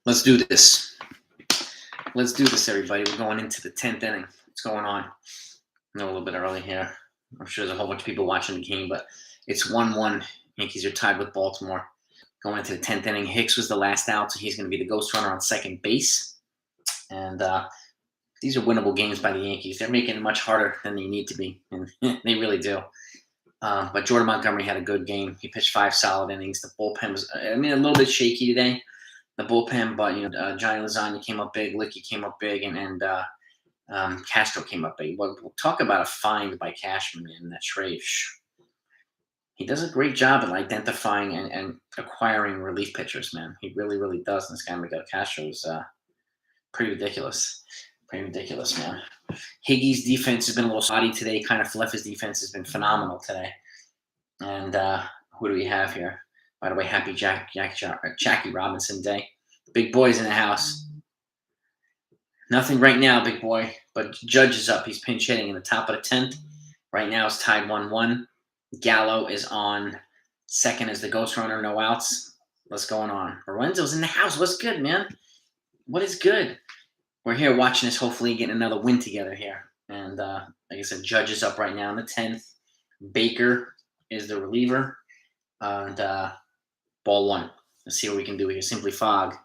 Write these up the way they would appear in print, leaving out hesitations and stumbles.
Let's do this. Let's do this, everybody. We're going into the 10th inning. What's going on? I know a little bit early here. I'm sure there's a whole bunch of people watching the game, but it's 1-1. Yankees are tied with Baltimore. Going into the 10th inning, Hicks was the last out, so he's going to be the ghost runner on second base. And these are winnable games by the Yankees. They're making it much harder than they need to be, and they really do. But Jordan Montgomery had a good game. He pitched 5 solid innings. The bullpen was, a little bit shaky today, the bullpen, but Johnny Lasagna came up big, Licky came up big, and Castro came up big. We'll talk about a find by Cashman in that trade. He does a great job at identifying and acquiring relief pitchers, man. He really, really does. And this guy, Miguel Castro, is pretty ridiculous. Pretty ridiculous, man. Higgy's defense has been a little spotty today. Kind of Fleffa's defense has been phenomenal today. And who do we have here? By the way, happy Jackie Robinson Day. Big boy's in the house. Nothing right now, big boy. But Judge is up. He's pinch hitting in the top of the 10th. Right now it's tied 1-1. Gallo is on second as the ghost runner. No outs. What's going on? Lorenzo's in the house. What's good, man? What is good? We're here watching this, hopefully getting another win together here. And like I said, Judge is up right now in the 10th. Baker is the reliever. And ball 1. Let's see what we can do here. Simply Fog.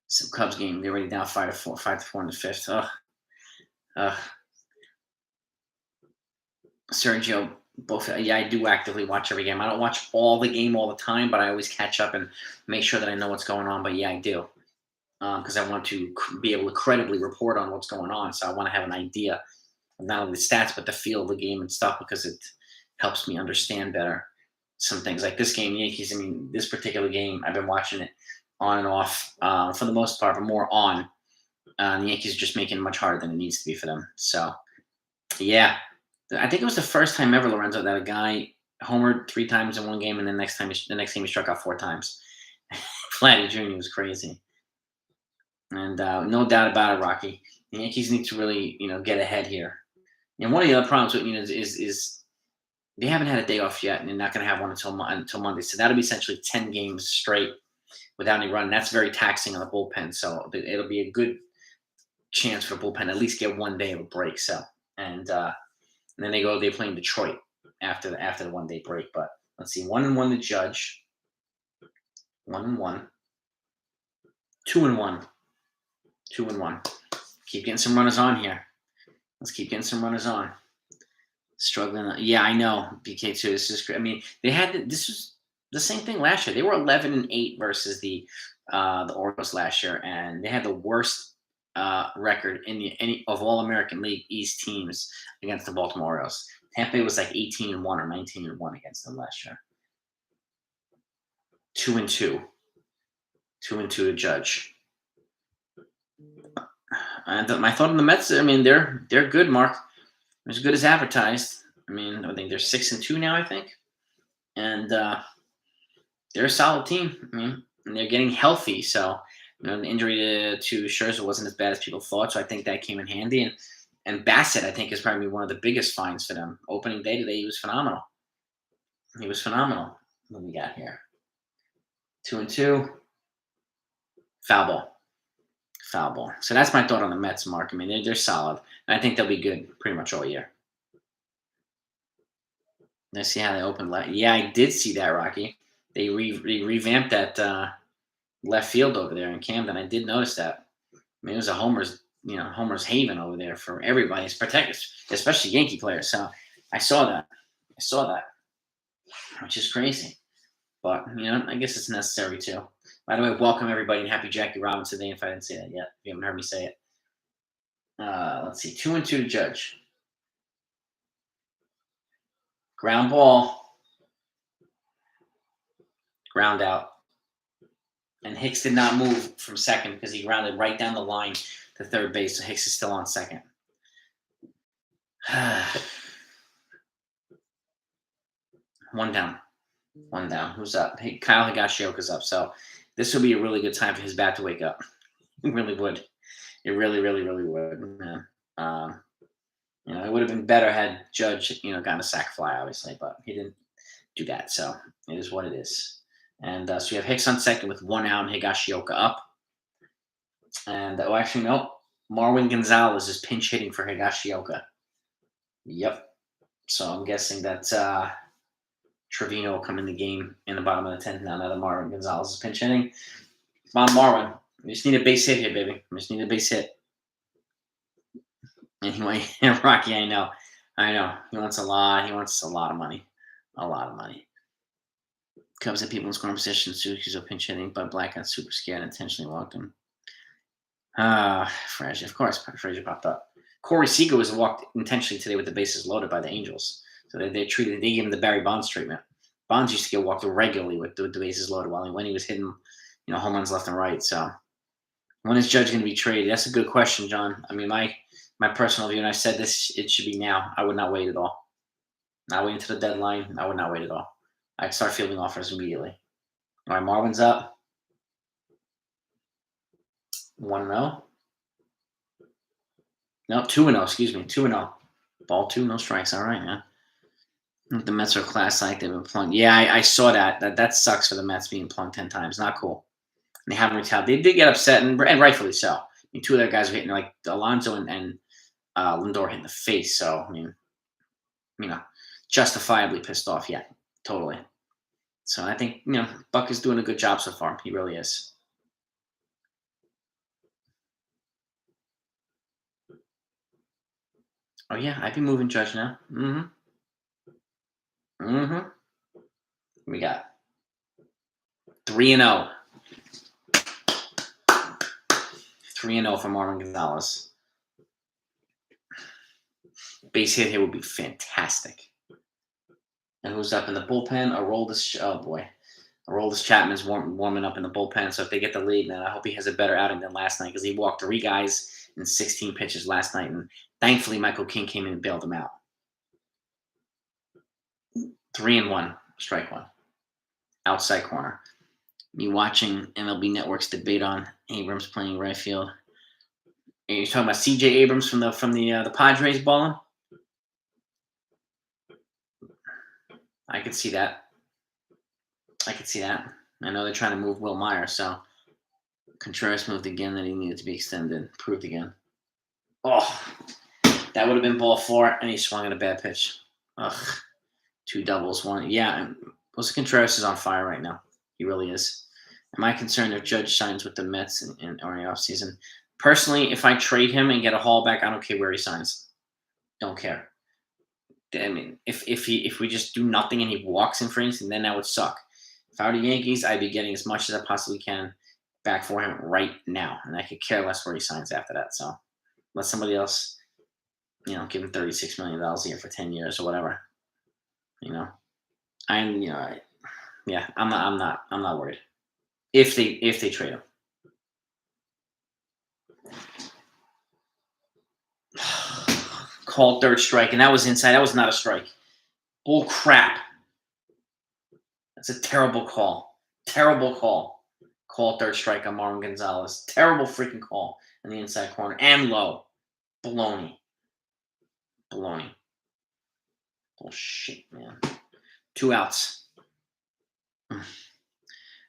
Some Cubs game. They're already down 5-4 in the 5th. Sergio, both. Yeah, I do actively watch every game. I don't watch all the game all the time, but I always catch up and make sure that I know what's going on. But yeah, I do. Because I want to be able to credibly report on what's going on. So I want to have an idea of not only the stats, but the feel of the game and stuff, because it helps me understand better some things. Like this game, Yankees, this particular game, I've been watching it on and off for the most part, but more on. The Yankees are just making it much harder than it needs to be for them. So, yeah. I think it was the first time ever, Lorenzo, that a guy homered 3 times in one game, and the next game he struck out 4 times. Vladdy Jr. was crazy. And no doubt about it, Rocky. The Yankees need to really, get ahead here. And one of the other problems with is they haven't had a day off yet, and they're not going to have one until Monday. So that'll be essentially 10 games straight without any run. That's very taxing on the bullpen. So it'll be a good chance for the bullpen to at least get 1 day of a break. So and then they play in Detroit after the 1 day break. But let's see, 1-1 to Judge, 1-1, 2-1. 2-1. Keep getting some runners on here. Let's keep getting some runners on. Struggling. Yeah, I know. BK2. This is great. This was the same thing last year. They were 11-8 versus the Orioles last year, and they had the worst record in any of all American League East teams against the Baltimore Orioles. Tampa was like 18-1 or 19-1 against them last year. 2-2. 2-2 to Judge. And my thought on the Mets, they're good, Mark. They're as good as advertised. I think they're 6-2 now, I think. And they're a solid team. And they're getting healthy. So, the injury to Scherzer wasn't as bad as people thought. So I think that came in handy. And Bassett, I think, is probably one of the biggest finds for them. Opening day today, he was phenomenal. What do we got here? 2-2. Foul ball. So that's my thought on the Mets, Mark. They're solid. And I think they'll be good pretty much all year. Let's see how they open left. Yeah, I did see that, Rocky. They revamped that left field over there in Camden. I did notice that. It was a homer's haven over there for everybody. It's protected, especially Yankee players. So I saw that, which is crazy. But, I guess it's necessary too. By the way, welcome everybody and happy Jackie Robinson Day if I didn't say that yet. If you haven't heard me say it. Let's see. 2-2 to Judge. Ground ball. Ground out. And Hicks did not move from second because he grounded right down the line to third base. So Hicks is still on second. One down. Who's up? Hey, Kyle Higashioka's up. So this would be a really good time for his bat to wake up. It really would. It really, really, really would. Man. It would have been better had Judge, gotten a sac fly, obviously, but he didn't do that. So it is what it is. And so you have Hicks on second with 1 out and Higashioka up. And, oh, actually, nope. Marwin Gonzalez is pinch hitting for Higashioka. Yep. So I'm guessing that Trevino will come in the game in the bottom of the 10th now that Marwin Gonzalez is pinch hitting. Come on, Marwin. We just need a base hit here, baby. We just need a base hit. Anyway, Rocky, I know. He wants a lot. He wants a lot of money. A lot of money. Cubs had people in scoring position. Syracuse are pinch hitting, but Black got super scared and intentionally walked him. Frazier. Of course, Frazier popped up. Corey Seager was walked intentionally today with the bases loaded by the Angels. So they gave him the Barry Bonds treatment. Bonds used to get walked regularly with the bases loaded when he was hitting, home runs left and right. So when is Judge going to be traded? That's a good question, John. I mean, my personal view, and I said this, it should be now. I would not wait at all. Not wait until the deadline. I would not wait at all. I'd start fielding offers immediately. All right, Marvin's up. 1-0. No, 2-0. Excuse me, 2-0. Ball 2, no strikes. All right, man. The Mets are class like they've been plunked. Yeah, I saw that. That sucks for the Mets being plunked 10 times. Not cool. And they haven't retaliated. They did get upset, and rightfully so. I mean, two of their guys were hitting, like Alonso and Lindor hit in the face. So, I mean, justifiably pissed off. Yeah, totally. So I think, Buck is doing a good job so far. He really is. Oh, yeah, I'd be moving Judge now. We got 3-0. 3-0 for Marvin Gonzalez. Base hit here would be fantastic. And who's up in the bullpen? Aroldis Chapman's warming up in the bullpen. So if they get the lead, man, I hope he has a better outing than last night because he walked 3 guys in 16 pitches last night. And thankfully, Michael King came in and bailed him out. 3-1, strike 1. Outside corner. Me watching MLB Network's debate on Abrams playing right field. Are you talking about C.J. Abrams from the Padres balling? I could see that. I know they're trying to move Will Myers, so Contreras moved again that he needed to be extended. Proved again. Oh, that would have been ball 4, and he swung at a bad pitch. Ugh. 2 doubles, 1. Yeah, Jose Contreras is on fire right now. He really is. Am I concerned if Judge signs with the Mets or in the offseason? Personally, if I trade him and get a haul back, I don't care where he signs. Don't care. I mean, if we just do nothing and he walks in for instance, then that would suck. If I were the Yankees, I'd be getting as much as I possibly can back for him right now, and I could care less where he signs after that. So let somebody else, give him $36 million a year for 10 years or whatever. I'm not worried if they trade him. Called third strike, and that was inside. That was not a strike. Bull crap. That's a terrible call. Terrible call. Call third strike on Marvin Gonzalez. Terrible freaking call in the inside corner and low. Baloney. Bullshit, man. 2 outs.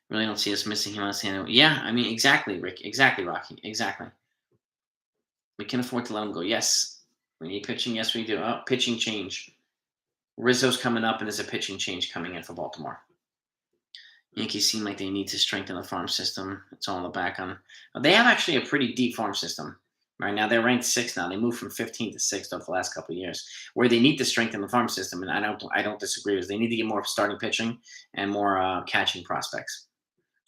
Really don't see us missing him on San. Yeah, I mean, exactly, Rick. Exactly, Rocky. Exactly. We can afford to let him go. Yes. We need pitching. Yes, we do. Oh, pitching change. Rizzo's coming up, and there's a pitching change coming in for Baltimore. Yankees seem like they need to strengthen the farm system. It's all in the back on. They have actually a pretty deep farm system. Right now, they're ranked 6th now. They moved from 15th to 6th over the last couple of years. Where they need to strengthen the farm system, and I don't disagree with. They need to get more starting pitching and more catching prospects.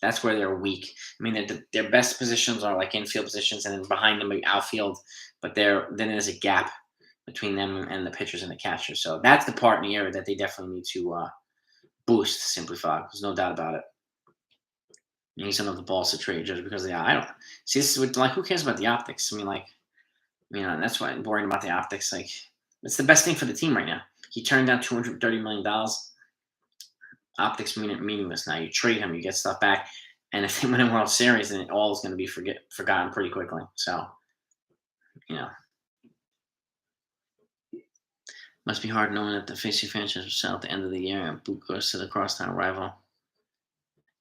That's where they're weak. I mean, their best positions are like infield positions, and then behind them outfield. But then there's a gap between them and the pitchers and the catchers. So that's the part in the area that they definitely need to boost, simplify. There's no doubt about it. You need some of the balls to trade just because I don't see this is who cares about the optics? I mean, that's why I'm worrying about the optics. Like, it's the best thing for the team right now. He turned down $230 million. Optics meaningless now. You trade him, you get stuff back, and if they win a World Series, then it all is going to be forgotten pretty quickly. So, must be hard knowing that the face your franchise will sell at the end of the year and Boot goes to the crosstown rival.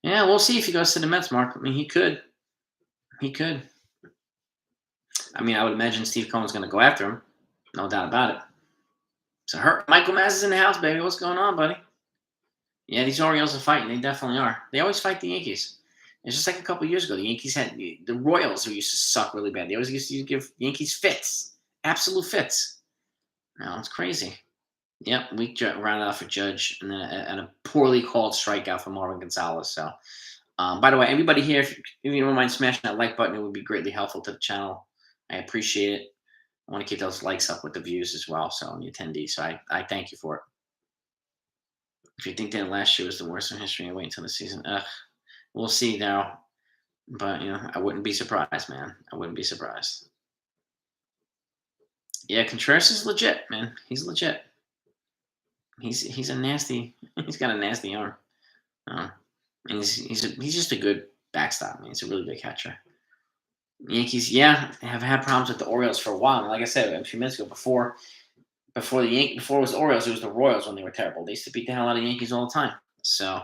Yeah, we'll see if he goes to the Mets, Mark. I mean, he could. I mean, I would imagine Steve Cohen's going to go after him. No doubt about it. So Michael Maz is in the house, baby. What's going on, buddy? Yeah, these Orioles are fighting. They definitely are. They always fight the Yankees. It's just like a couple years ago. The Yankees had the Royals, who used to suck really bad. They always used to give Yankees fits, absolute fits. No, it's crazy. Yep, weak rounded off for Judge, and then a poorly called strikeout for Marvin Gonzalez. So, by the way, everybody here, if you don't mind smashing that like button, it would be greatly helpful to the channel. I appreciate it. I want to keep those likes up with the views as well, so on the attendees. So I thank you for it. If you think that last year was the worst in history, wait until the season. We'll see now. But, I wouldn't be surprised, man. I wouldn't be surprised. Yeah, Contreras is legit, man. He's legit. He's a nasty. He's got a nasty arm. And he's just a good backstop, man. He's a really good catcher. Yankees, yeah, have had problems with the Orioles for a while. Like I said a few minutes ago, before it was the Orioles, it was the Royals when they were terrible. They used to beat the hell out of the Yankees all the time. So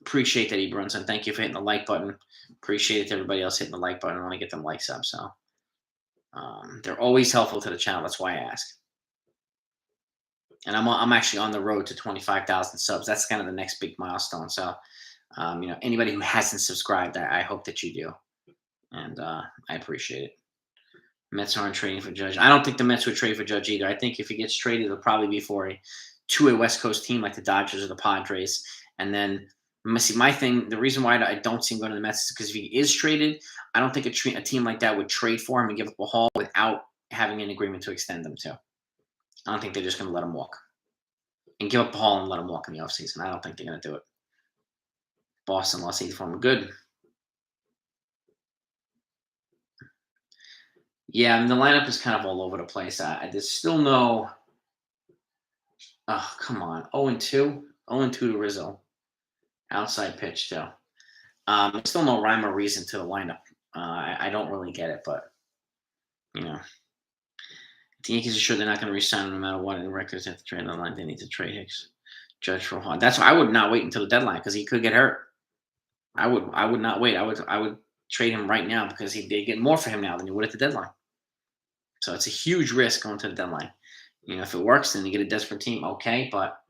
appreciate that, Brunson. Thank you for hitting the like button. Appreciate it to everybody else hitting the like button. I want to get them likes up. So they're always helpful to the channel. That's why I ask. And I'm actually on the road to 25,000 subs. That's kind of the next big milestone. So anybody who hasn't subscribed, I hope that you do. And I appreciate it. Mets aren't trading for Judge. I don't think the Mets would trade for Judge either. I think if he gets traded, it'll probably be for a West Coast team like the Dodgers or the Padres. And then, see, my thing, the reason why I don't see him going to the Mets is because if he is traded, I don't think a team like that would trade for him and give up a haul without having an agreement to extend them too. I don't think they're just going to let him walk. And give up a haul and let him walk in the offseason. I don't think they're going to do it. Boston lost 8 for him. Good. Yeah, I mean, the lineup is kind of all over the place. There's still no. Oh, come on. 0-2. 0-2 to Rizzo. Outside pitch, too. There's still no rhyme or reason to the lineup. I don't really get it, but, the Yankees are sure they're not going to resign him no matter what. And the records have to trade the line. They need to trade Hicks. Judge for Hall. That's why I would not wait until the deadline because he could get hurt. I would not wait. I would trade him right now because they get more for him now than you would at the deadline. So it's a huge risk going to the deadline. If it works, then you get a desperate team. Okay, but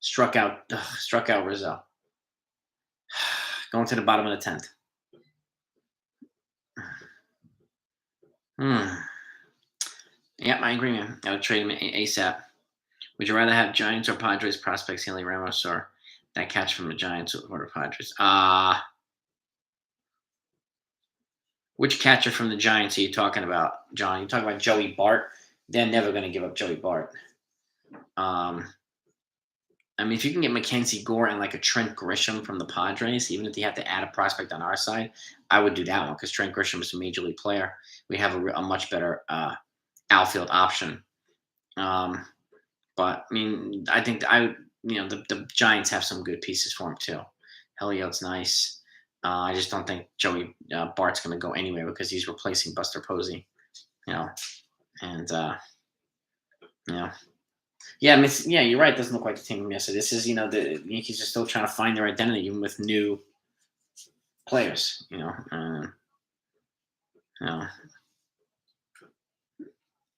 struck out Rizzo. Going to the bottom of the 10th. Yep, I agree, man. I would trade him ASAP. Would you rather have Giants or Padres prospects, Haley Ramos, or that catch from the Giants or the Padres? Which catcher from the Giants are you talking about, John? You talking about Joey Bart? They're never going to give up Joey Bart. I mean, if you can get Mackenzie Gore and like a Trent Grisham from the Padres, even if they have to add a prospect on our side, I would do that one because Trent Grisham is a major league player. We have a much better outfield option. But I mean, I think the Giants have some good pieces for him too. Heliot's nice. I just don't think Joey Bart's going to go anywhere because he's replacing Buster Posey. Yeah, I mean, yeah, you're right. It doesn't look like the team from yesterday. This is, the Yankees are still trying to find their identity even with new players.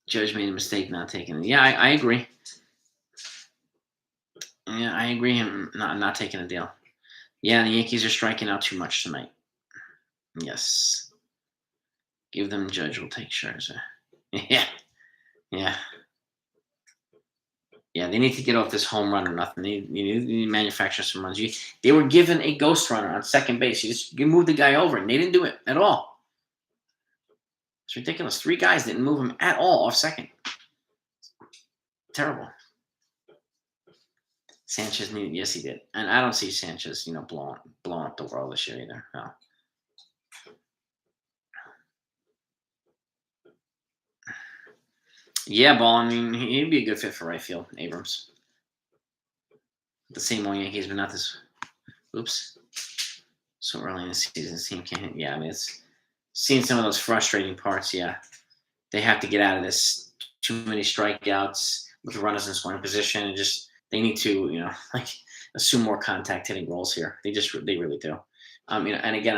Judge made a mistake not taking it. Yeah, I agree. Yeah, I agree. Him not taking a deal. Yeah, the Yankees are striking out too much tonight. Yes. Give them Judge. We'll take Scherzer. Yeah. Yeah, they need to get off this home run or nothing. They need to manufacture some runs. They were given a ghost runner on second base. You move the guy over, and they didn't do it at all. It's ridiculous. 3 guys didn't move him at all off second. Terrible. Sanchez needed. Yes, he did. And I don't see Sanchez, blowing up the world this year either. No. Yeah, Ball. I mean, he'd be a good fit for right field, Abrams. The same old Yankees, but not this. Oops. So early in the season, team can't hit. Yeah, I mean, it's seeing some of those frustrating parts. Yeah, they have to get out of this. Too many strikeouts with runners in scoring position, and they need to, assume more contact hitting roles here. They really do. And again,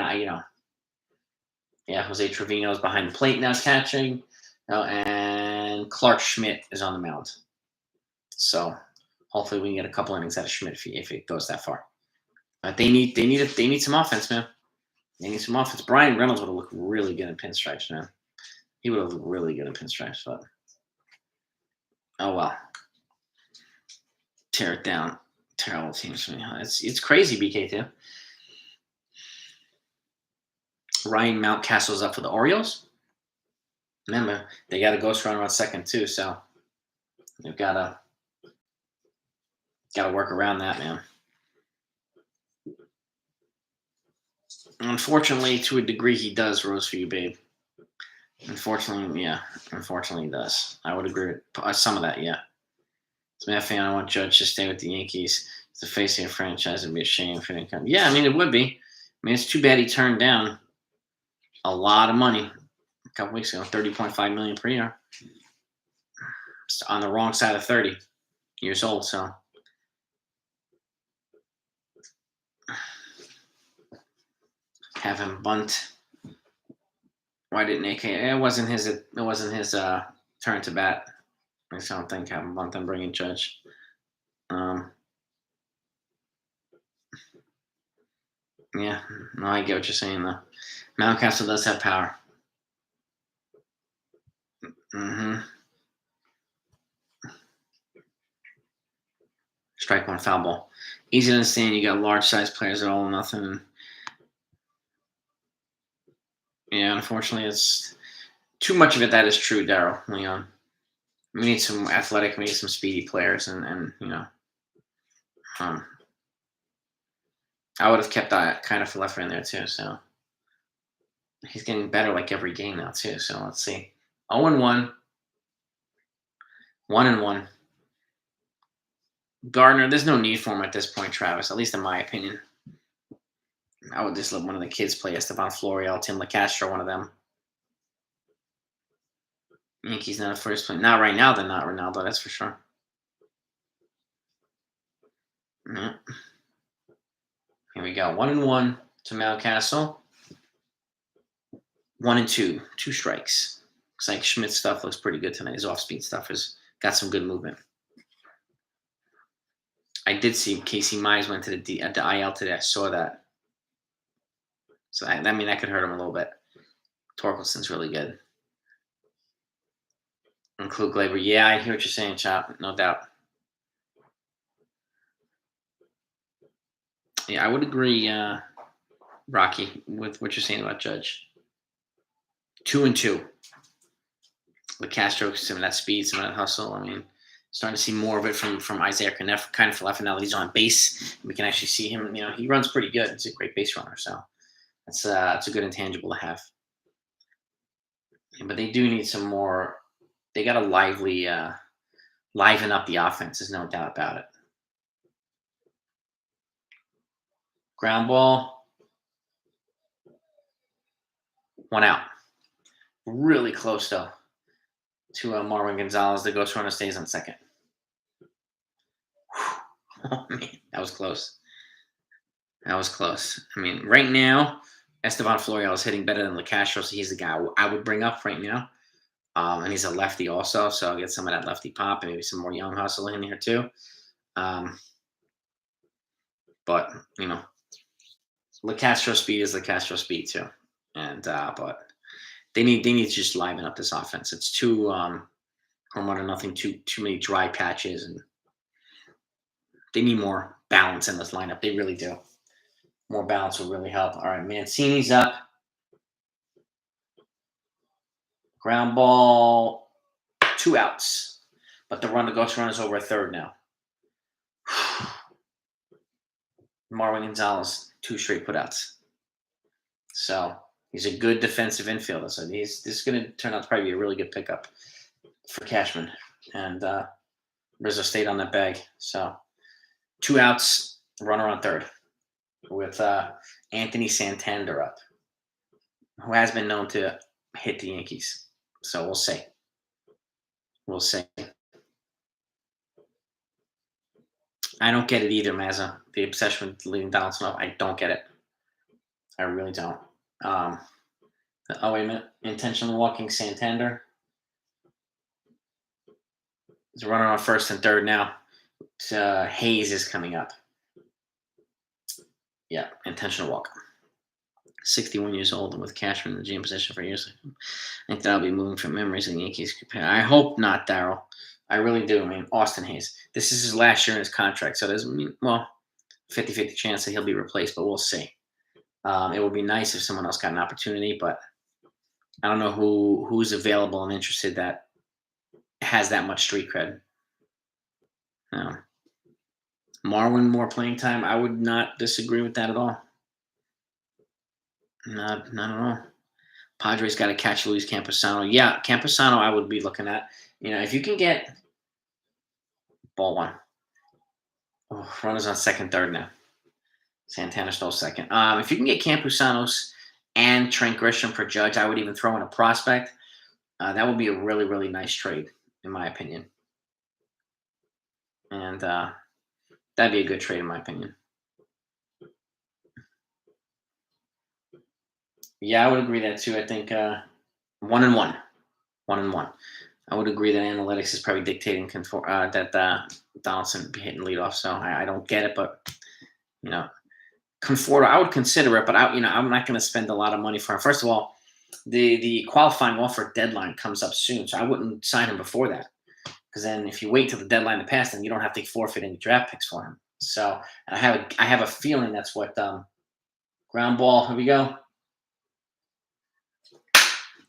Yeah, Jose Trevino is behind the plate now catching. And Clark Schmidt is on the mound. So hopefully we can get a couple innings out of Schmidt if it goes that far. But they need some offense, man. They need some offense. Bryan Reynolds would have looked really good in pinstripes, man. He would have looked really good in pinstripes, but oh well. Tear it down. Terrible teams. It's crazy, BK too. Ryan Mountcastle's up for the Orioles. Remember, they got a ghost runner on second too, so they've gotta work around that, man. Unfortunately, to a degree, he does rose for you, babe. Unfortunately, yeah. Unfortunately, he does. I would agree with some of that, yeah. As a matter of fact, I want Judge to stay with the Yankees. It's the face of a franchise. It'd be a shame if it didn't come. Yeah, I mean, it would be. I mean, it's too bad he turned down a lot of money a couple weeks ago, $30.5 million per year. It's on the wrong side of 30 years old, so. Have him bunt. Why didn't AK? It wasn't his turn to bat. I don't think have him bunt and bring in Judge. Yeah, no, I get what you're saying though. Mountcastle does have power. Strike one, foul ball. Easy to understand. You got large size players at all or nothing. Yeah, unfortunately, it's too much of it. That is true, Daryl Leon. We need some athletic, we need some speedy players, and you know, I would have kept that kind of left in there too. So he's getting better like every game now too. So let's see. 0-1, 1-1. Gardner, there's no need for him at this point, Travis. At least in my opinion. I would just let one of the kids play Esteban Florial, Tim LaCastro, one of them. Yankees not a first place. Not right now. They're not Ronaldo. That's for sure. Yeah. Here we go. 1-1 to Mountcastle. 1-2. 2 strikes. Looks like Schmidt's stuff looks pretty good tonight. His off-speed stuff has got some good movement. I did see Casey Mize went to the IL today. I saw that. So that could hurt him a little bit. Torkelson's really good. And Klug Glaber. Yeah, I hear what you're saying, Chop. No doubt. Yeah, I would agree, Rocky, with what you're saying about Judge. 2-2. LaCastro, some of that speed, some of that hustle. I mean, starting to see more of it from Isaiah Kneff, kind of left now that he's on base. We can actually see him. You know, he runs pretty good. He's a great base runner, so that's a good intangible to have. But they do need some more. They got to liven up the offense. There's no doubt about it. Ground ball. 1 out. Really close, though, to Marwin Gonzalez. The ghost runner stays on second. Oh, man. That was close. That was close. I mean, right now, Esteban Florial is hitting better than LaCastro, so he's the guy I would bring up right now. And he's a lefty also, so I'll get some of that lefty pop and maybe some more young hustle in here too. But, you know, LaCastro speed is LaCastro speed too. And but they need to just liven up this offense. It's too home run or nothing, too many dry patches, and they need more balance in this lineup. They really do. More balance will really help. All right, Mancini's up. Ground ball, 2 outs. But the ghost run is over a third now. Marwin Gonzalez, 2 straight putouts. So he's a good defensive infielder. So this is going to turn out to probably be a really good pickup for Cashman. And Rizzo stayed on that bag. So 2 outs, runner on third with Anthony Santander up, who has been known to hit the Yankees. So we'll see. We'll see. I don't get it either, Mazza. The obsession with leaving Donaldson up, I don't get it. I really don't. Oh, wait a minute. Intentionally walking Santander. He's running on first and third now. Hayes is coming up. Yeah, intentional walk. 61 years old and with Cashman in the GM position for years. I think that'll be moving from memories of the Yankees. I hope not, Daryl. I really do. I mean, Austin Hayes. This is his last year in his contract, so there's, well, 50-50 chance that he'll be replaced, but we'll see. It would be nice if someone else got an opportunity, but I don't know who's available and interested that has that much street cred. No. Marwin, more playing time. I would not disagree with that at all. Not at all. Padres got to catch Luis Camposano. Yeah, Camposano I would be looking at. If you can get ball one. Oh, runners on second, third now. Santana stole second. If you can get Campasanos and Trent Grisham for Judge, I would even throw in a prospect. That would be a really, really nice trade, in my opinion. And that'd be a good trade, in my opinion. Yeah, I would agree that too. I think 1-1. 1-1. I would agree that analytics is probably dictating that Donaldson be hitting leadoff. So I don't get it, but Conforto, I would consider it, but I'm not going to spend a lot of money for him. First of all, the qualifying offer deadline comes up soon, so I wouldn't sign him before that. Because then, if you wait till the deadline to pass, then you don't have to forfeit any draft picks for him. So I have a feeling that's what ground ball. Here we go.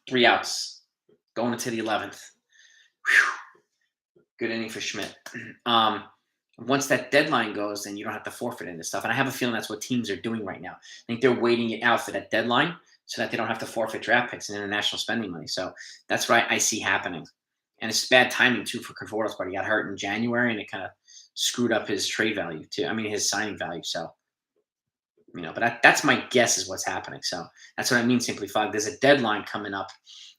3 outs, going into the 11th. Whew. Good inning for Schmidt. Once that deadline goes, then you don't have to forfeit any stuff. And I have a feeling that's what teams are doing right now. I think they're waiting it out for that deadline so that they don't have to forfeit draft picks and international spending money. So that's what I see happening. And it's bad timing, too, for Conforto's part. He got hurt in January, and it kind of screwed up his trade value, too. I mean, his signing value. So, but that's my guess is what's happening. So that's what I mean, Simply Fog. There's a deadline coming up,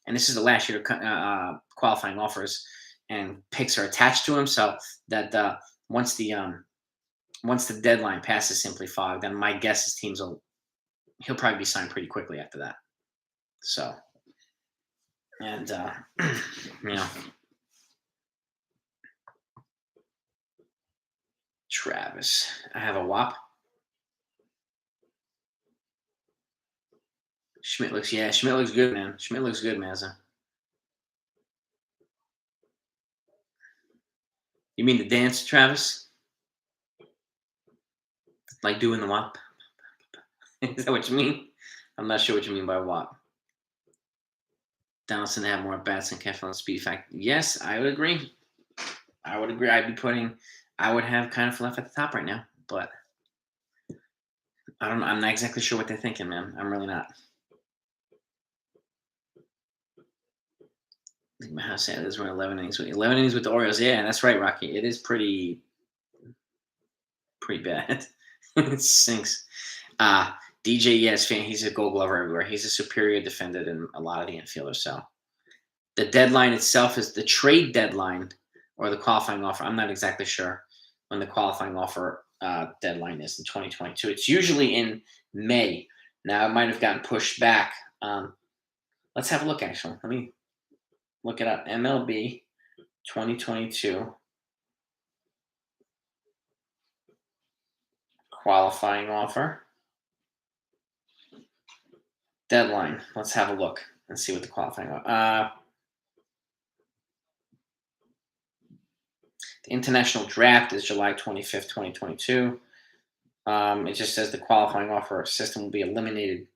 and this is the last year of qualifying offers, and picks are attached to him. So that once the deadline passes Simply Fog, then my guess is he'll probably be signed pretty quickly after that. So, and Travis, I have a WAP. Schmidt looks good, man. Schmidt looks good, Mazza. You mean the dance, Travis? Like doing the WAP? Is that what you mean? I'm not sure what you mean by WAP. Donaldson have more bats than Kefir on speed factor. Yes, I would agree. I would have kind of left at the top right now, but I'm not exactly sure what they're thinking, man. I'm really not. I think my house said this. We're 11 innings. 11 innings with the Orioles. Yeah, that's right, Rocky. It is pretty bad. It stinks. DJ, yes, he's a Gold Glover everywhere. He's a superior defender than a lot of the infielders. So the deadline itself is the trade deadline or the qualifying offer. I'm not exactly sure when the qualifying offer deadline is in 2022. It's usually in May. Now it might have gotten pushed back. Let's have a look. Actually, let me look it up. MLB 2022 qualifying offer deadline. Let's have a look and see what the qualifying offer. The international draft is July 25th, 2022. It just says the qualifying offer system will be eliminated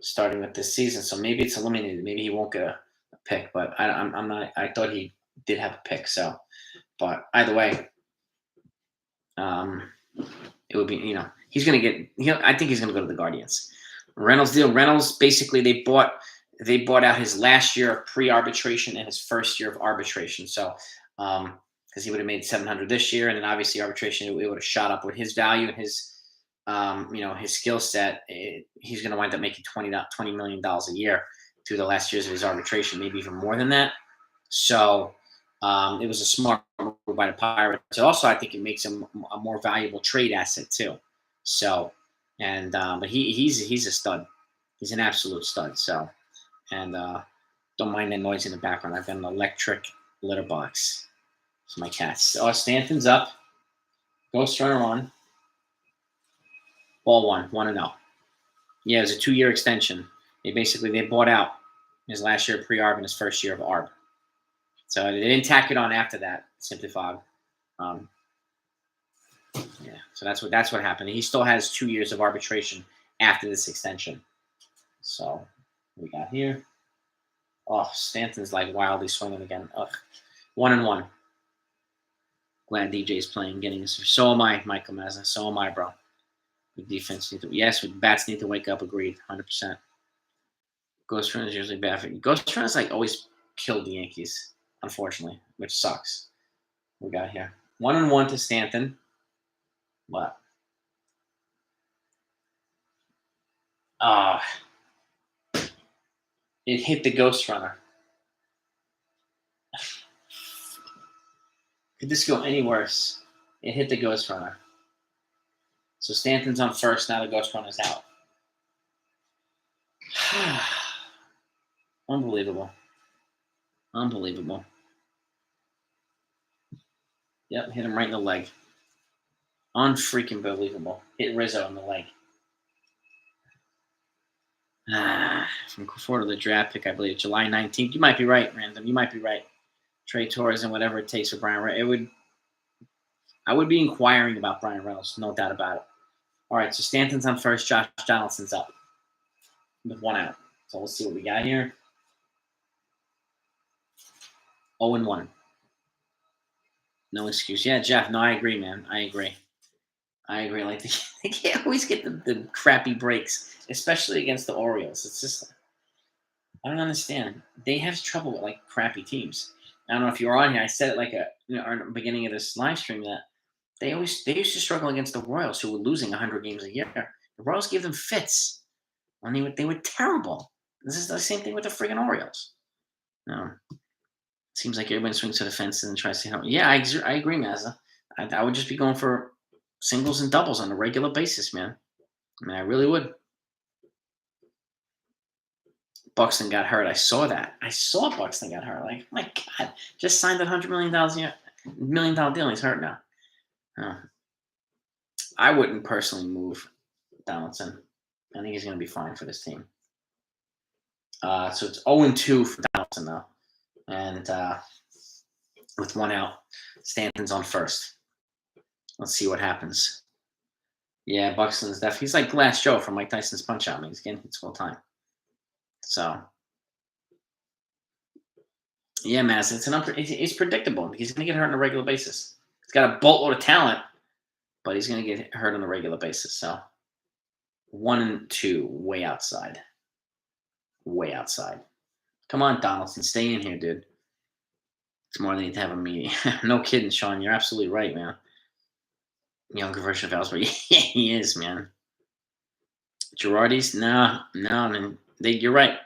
starting with this season. So maybe it's eliminated. Maybe he won't get a pick, but I'm not. I thought he did have a pick. So, but either way, it would be. He's going to get. I think he's going to go to the Guardians. Reynolds deal. Reynolds basically they bought out his last year of pre-arbitration and his first year of arbitration. So, because he would have made $700 this year, and then obviously arbitration it would have shot up with his value and his his skill set. He's going to wind up making $20 million a year through the last years of his arbitration, maybe even more than that. So it was a smart move by the Pirates. Also, I think it makes him a more valuable trade asset too. So, but he's a stud. He's an absolute stud. So And don't mind the noise in the background. I've got an electric litter box. It's my cats. Oh, Stanton's up. Ghost runner on. Ball 1-0. Yeah, it was a 2-year extension. They bought out his last year of pre-arb and his first year of arb. So they didn't tack it on after that, simply fog. Yeah, so that's what happened. He still has 2 years of arbitration after this extension. So we got here. Oh, Stanton's like wildly swinging again. Ugh. 1-1. Glad DJ's playing, getting us. So am I, Michael Mazza. So am I, bro. The defense bats need to wake up. Agreed, 100%. Ghost runners usually bad for you. Ghost runners like always killed the Yankees, unfortunately, which sucks. We got here 1-1 to Stanton. What? It hit the ghost runner. Could this go any worse? It hit the ghost runner. So Stanton's on first. Now the ghost runner's out. Unbelievable. Unbelievable. Yep, hit him right in the leg. Unfreaking believable. Hit Rizzo in the leg. From forward to the draft pick, I believe, July 19th. You might be right, Random. You might be right. Trey Torres and whatever it takes for Bryan. I would be inquiring about Bryan Reynolds, no doubt about it. All right, so Stanton's on first. Josh Donaldson's up with 1 out. So let's see what we got here. 0-1. No excuse. Yeah, Jeff. No, I agree, man. I agree. Like they can't always get the crappy breaks, especially against the Orioles. It's just I don't understand. They have trouble with like crappy teams. I don't know if you were on here. I said it like at the beginning of this live stream that they used to struggle against the Royals, who were losing 100 games a year. The Royals gave them fits, and they were terrible. This is the same thing with the friggin' Orioles. No, seems like everybody swings to the fences and tries to help. Yeah, I agree, Mazza. I would just be going for singles and doubles on a regular basis, man. I mean, I really would. Buxton got hurt. I saw that. I saw Buxton got hurt. Like, my God, just signed a $100 million deal. He's hurt now. I wouldn't personally move Donaldson. I think he's going to be fine for this team. So it's 0-2 for Donaldson though, and with 1 out, Stanton's on first. Let's see what happens. Yeah, Buxton's definitely. He's like Glass Joe from Mike Tyson's Punch Out. I mean, he's getting hits all the time. So, yeah, Maz, it's predictable. He's going to get hurt on a regular basis. He's got a boatload of talent, but he's going to get hurt on a regular basis. So, 1-2, way outside. Way outside. Come on, Donaldson, stay in here, dude. It's more than you to have a meeting. No kidding, Sean. You're absolutely right, man. Younger version of Ellsbury. Yeah, he is, man. Girardi's? No, man. You're right.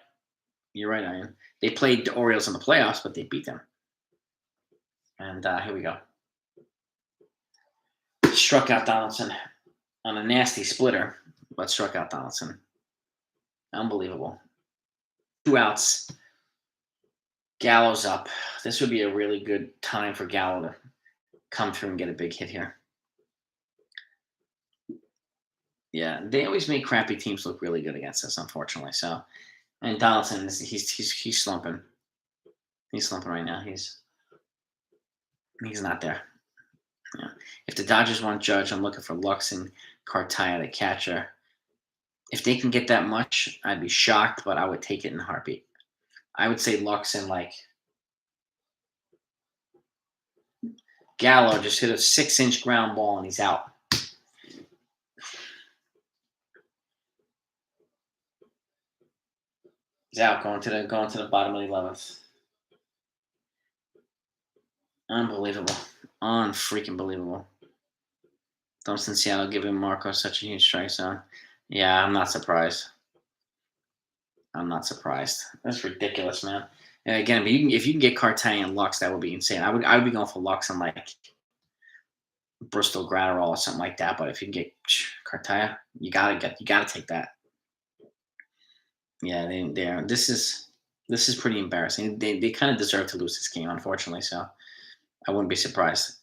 You're right, Ian. They played the Orioles in the playoffs, but they beat them. And here we go. Struck out Donaldson on a nasty splitter, but struck out Donaldson. Unbelievable. 2 outs. Gallo's up. This would be a really good time for Gallo to come through and get a big hit here. Yeah, they always make crappy teams look really good against us, unfortunately. So, and Donaldson he's slumping. He's slumping right now. He's not there. Yeah. If the Dodgers want Judge, I'm looking for Lux and Cartaya, the catcher. If they can get that much, I'd be shocked, but I would take it in a heartbeat. I would say Lux and like Gallo just hit a 6-inch ground ball and he's out. He's out, going to the bottom of the 11th. Unbelievable. Unfreaking believable. Thompson, Seattle giving Marco such a huge strike zone. Yeah, I'm not surprised. That's ridiculous, man. And again, if you can get Cartaya and Lux, that would be insane. I would be going for Lux and like Bristol Gratterall or something like that. But if you can get Cartaya, you gotta take that. Yeah, this is This is pretty embarrassing. They kind of deserve to lose this game, unfortunately. So I wouldn't be surprised.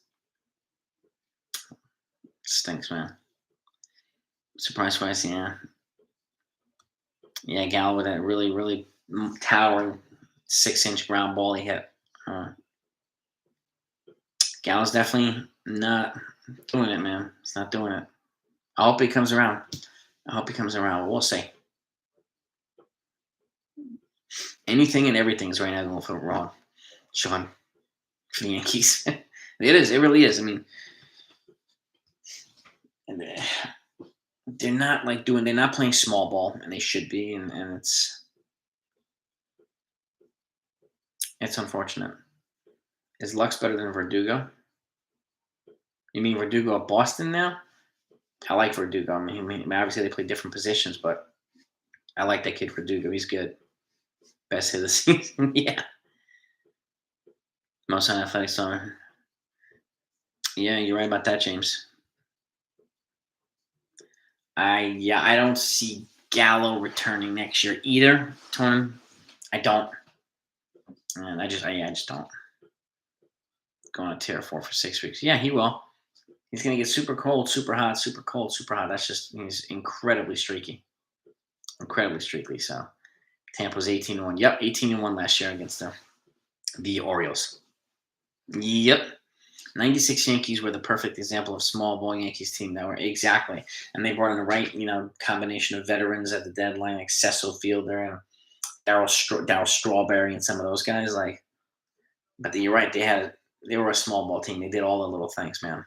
Stinks, man. Surprise wise, yeah. Yeah, Gal with that really, really towering 6-inch ground ball he hit. Gal's definitely not doing it, man. He's not doing it. I hope he comes around. I hope he comes around. We'll see. Anything and everything is right now going to feel wrong, Sean, for the Yankees. It is. It really is. I mean, they're not like doing. They're not playing small ball, and they should be. And it's unfortunate. Is Lux better than Verdugo? You mean Verdugo at Boston now? I like Verdugo. I mean, obviously they play different positions, but I like that kid Verdugo. He's good. Best hit of the season. Yeah. Most unathletic star. Yeah, you're right about that, James. I don't see Gallo returning next year either. Torn. I don't. And I just don't. Going on tear 4 for 6 weeks. Yeah, he will. He's gonna get super cold, super hot, super cold, super hot. That's just he's incredibly streaky. Incredibly streaky. So Tampa's 18-1. Yep, 18-1 last year against the Orioles. Yep. 96 Yankees were the perfect example of small ball Yankees team that were exactly. And they brought in the right, combination of veterans at the deadline, like Cecil Fielder and Darryl Strawberry and some of those guys. But you're right, they were a small ball team. They did all the little things, man.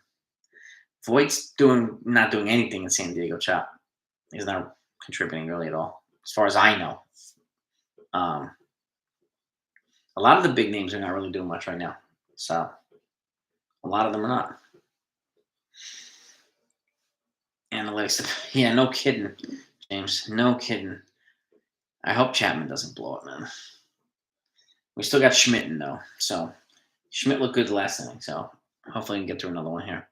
Voigt's not doing anything in San Diego, Chop. He's not contributing really at all, as far as I know. A lot of the big names are not really doing much right now. So a lot of them are not. Analytics. Yeah, no kidding, James. No kidding. I hope Chapman doesn't blow it, man. We still got Schmidt in, though. So Schmidt looked good the last inning. So hopefully we can get through another one here.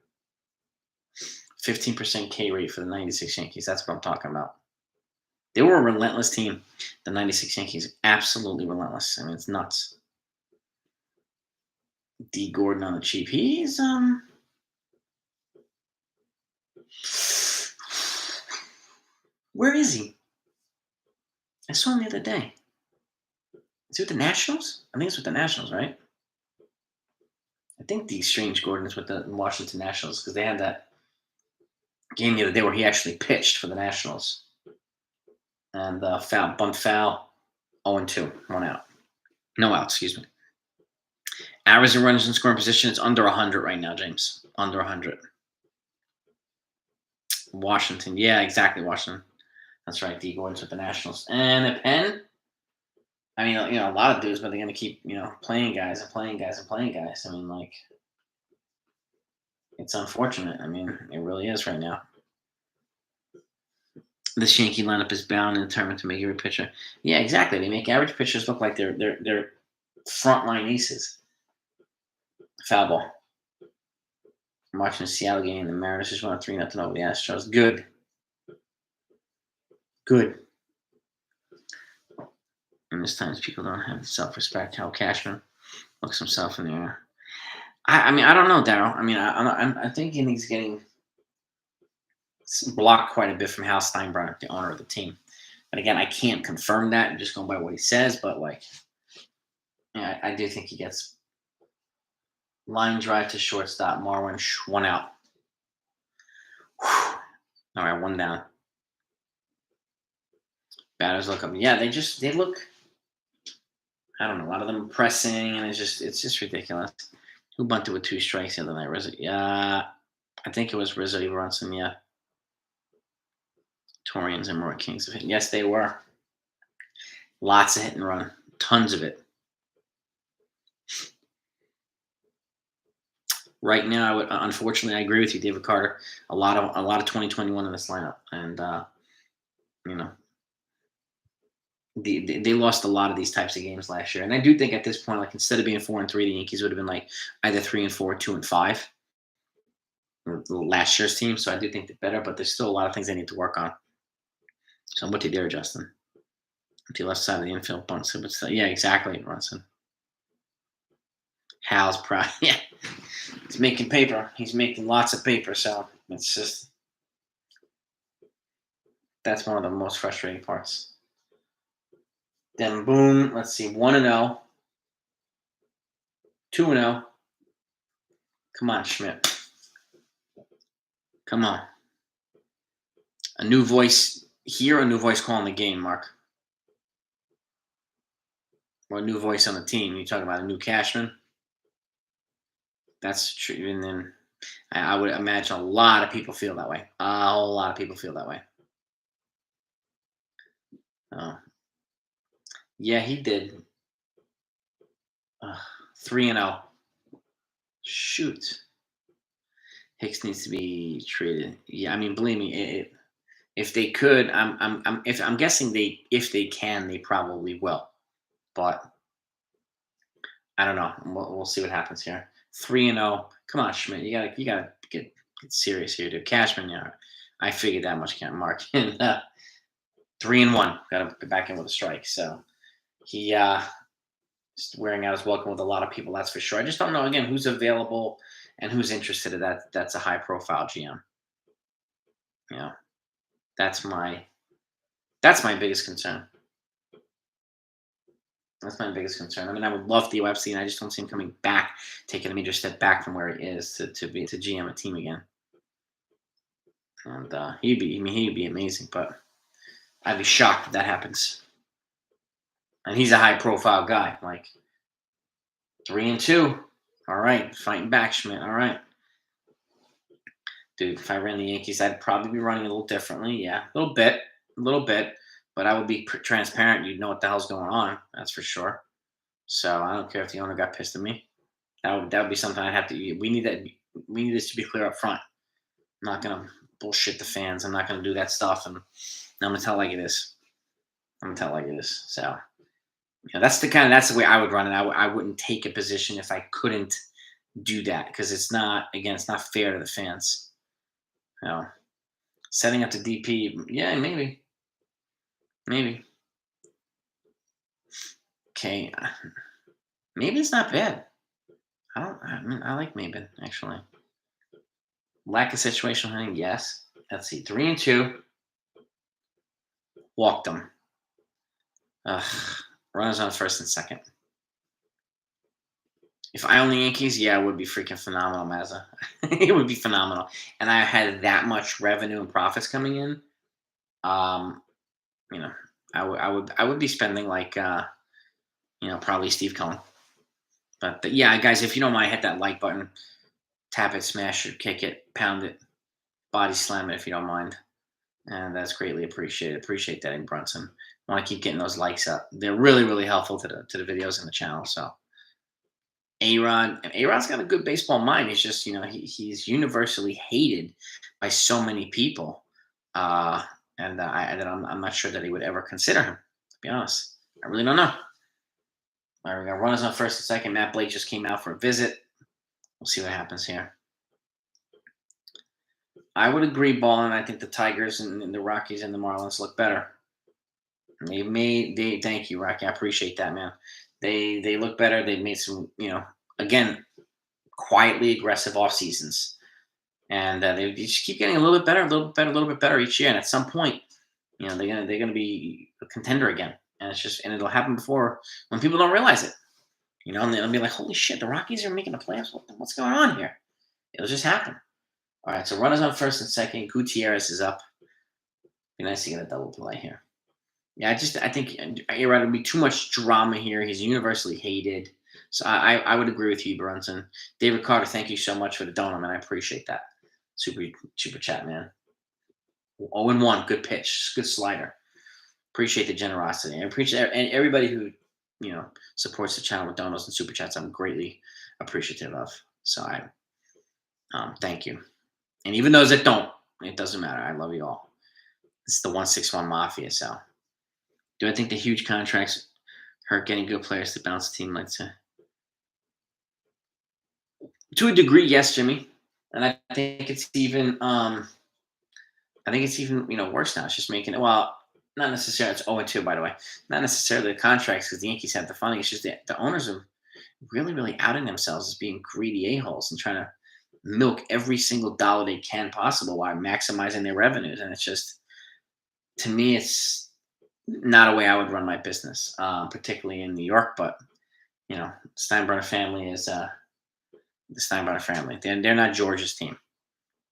15% K rate for the 96 Yankees. That's what I'm talking about. They were a relentless team. The 96 Yankees. Absolutely relentless. I mean, it's nuts. D. Gordon on the cheap. He's where is he? I saw him the other day. Is he with the Nationals? I think it's with the Nationals, right? I think the Strange Gordon is with the Washington Nationals because they had that game the other day where he actually pitched for the Nationals. And bunt foul, 0-2, 1 out. No out, excuse me. Average and runs in scoring position, it's under 100 right now, James. Under 100. Washington. Yeah, exactly, Washington. That's right, D. Gordon's with the Nationals. And the Pen, I mean, a lot of dudes, but they're going to keep, playing guys and playing guys and playing guys. I mean, it's unfortunate. I mean, it really is right now. This Yankee lineup is bound and determined to make every pitcher. Yeah, exactly. They make average pitchers look like they're frontline aces. Foul ball. I'm watching the Seattle game. The Mariners just won 3-0 over the Astros. Good. And this times people don't have self-respect. How Cashman looks himself in the air. I mean, I don't know, Darryl. I mean, I'm thinking he's getting blocked quite a bit from Hal Steinbrenner, the owner of the team. But again, I can't confirm that. I'm just going by what he says. But I do think he gets line drive to shortstop. Marwin, 1 out. Whew. All right, 1 down. Batters look up. Yeah, they look. I don't know. A lot of them are pressing, and it's just ridiculous. Who bunted with 2 strikes the other night? Rizzo. Yeah, I think it was Rizzo Brunson. Yeah. Torians and Roy Kings. Yes, they were. Lots of hit and run. Tons of it. Right now, unfortunately, I agree with you, David Carter. A lot of 2021 in this lineup, and they lost a lot of these types of games last year. And I do think at this point, instead of being 4-3, the Yankees would have been either 3-4, 2-5. Last year's team, so I do think they're better, but there's still a lot of things they need to work on. So I'm with you there, Justin. To the left side of the infield bunts. Yeah, exactly, Brunson. Hal's proud. Yeah, he's making paper. He's making lots of paper. So it's just that's one of the most frustrating parts. Then boom. Let's see. 1-0. 2-0. Come on, Schmidt. Come on. A new voice here, a new voice calling the game, Mark. Or a new voice on the team. You talking about a new Cashman? That's true. And then I would imagine a lot of people feel that way. A whole lot of people feel that way. Oh, yeah, he did. 3-0. Shoot. Hicks needs to be traded. Yeah, I mean, believe me, if they could, I'm guessing if they can, they probably will. But I don't know. We'll see what happens here. 3-0. Come on, Schmidt. You gotta get serious here, dude. Cashman, yeah. I figured that much, can't Mark. And 3-1. Got to get back in with a strike. So he just wearing out his welcome with a lot of people. That's for sure. I just don't know again who's available and who's interested in that. That's a high profile GM. You know, that's my biggest concern. That's my biggest concern. I mean, I would love Theo Epstein. I just don't see him coming back, taking a major step back from where he is to GM a team again. And he'd be amazing, but I'd be shocked if that happens. And he's a high profile guy, like 3-2. All right, fighting back, Schmidt. All right, dude. If I ran the Yankees, I'd probably be running a little differently. Yeah, a little bit, but I would be transparent. You'd know what the hell's going on. That's for sure. So I don't care if the owner got pissed at me. That would be something I'd have to. We need that. We need this to be clear up front. I'm not gonna bullshit the fans. I'm not gonna do that stuff. And I'm gonna tell it like it is. So that's the way I would run it. I wouldn't take a position if I couldn't do that because it's not fair to the fans. You know, setting up the DP. Yeah, maybe. Okay, maybe it's not bad. I like Maben actually. Lack of situational hitting, yes. Let's see, 3-2. Walked them. Runners on first and second. If I own the Yankees, yeah, it would be freaking phenomenal, Mazza. It would be phenomenal, and I had that much revenue and profits coming in. You know, I would be spending like probably Steve Cohen. But yeah, guys, if you don't mind, hit that like button, tap it, smash it, kick it, pound it, body slam it if you don't mind. And that's greatly appreciated. Appreciate that, in Brunson. Want to keep getting those likes up. They're really, really helpful to the videos and the channel. So A-Rod's got a good baseball mind. He's just, he's universally hated by so many people. And I'm not sure that he would ever consider him, to be honest. I really don't know. All right, we got runners on first and second. Matt Blake just came out for a visit. We'll see what happens here. I would agree, Ballin. I think the Tigers and the Rockies and the Marlins look better. Thank you, Rocky. I appreciate that, man. They look better. They've made some, again, quietly aggressive off seasons, and they just keep getting a little bit better each year. And at some point, they're gonna be a contender again. And it'll happen before when people don't realize it. And they'll be like, "Holy shit, the Rockies are making the playoffs. What's going on here?" It'll just happen. All right, so runners on first and second. Gutierrez is up. Be nice to get a double play here. Yeah, I think A-Rod would be too much drama here. He's universally hated. So I would agree with you, Brunson. David Carter, thank you so much for the donut, man. I appreciate that. Super chat, man. 0-1, good pitch, good slider. Appreciate the generosity. I appreciate everybody who supports the channel with donos and super chats. I'm greatly appreciative of. So thank you. And even those that don't, it doesn't matter. I love you all. It's the 161 Mafia. So, do I think the huge contracts hurt getting good players to bounce the team? Let's say, to a degree, yes, Jimmy. And I think it's even worse now. It's just making it. Well, not necessarily. It's 0-2, by the way. Not necessarily the contracts because the Yankees have the funding. It's just the owners are really, really outing themselves as being greedy a-holes and trying to milk every single dollar they can possible while maximizing their revenues. And it's just, to me, it's not a way I would run my business, particularly in New York. But, Steinbrenner family is the Steinbrenner family. They're not Georgia's team.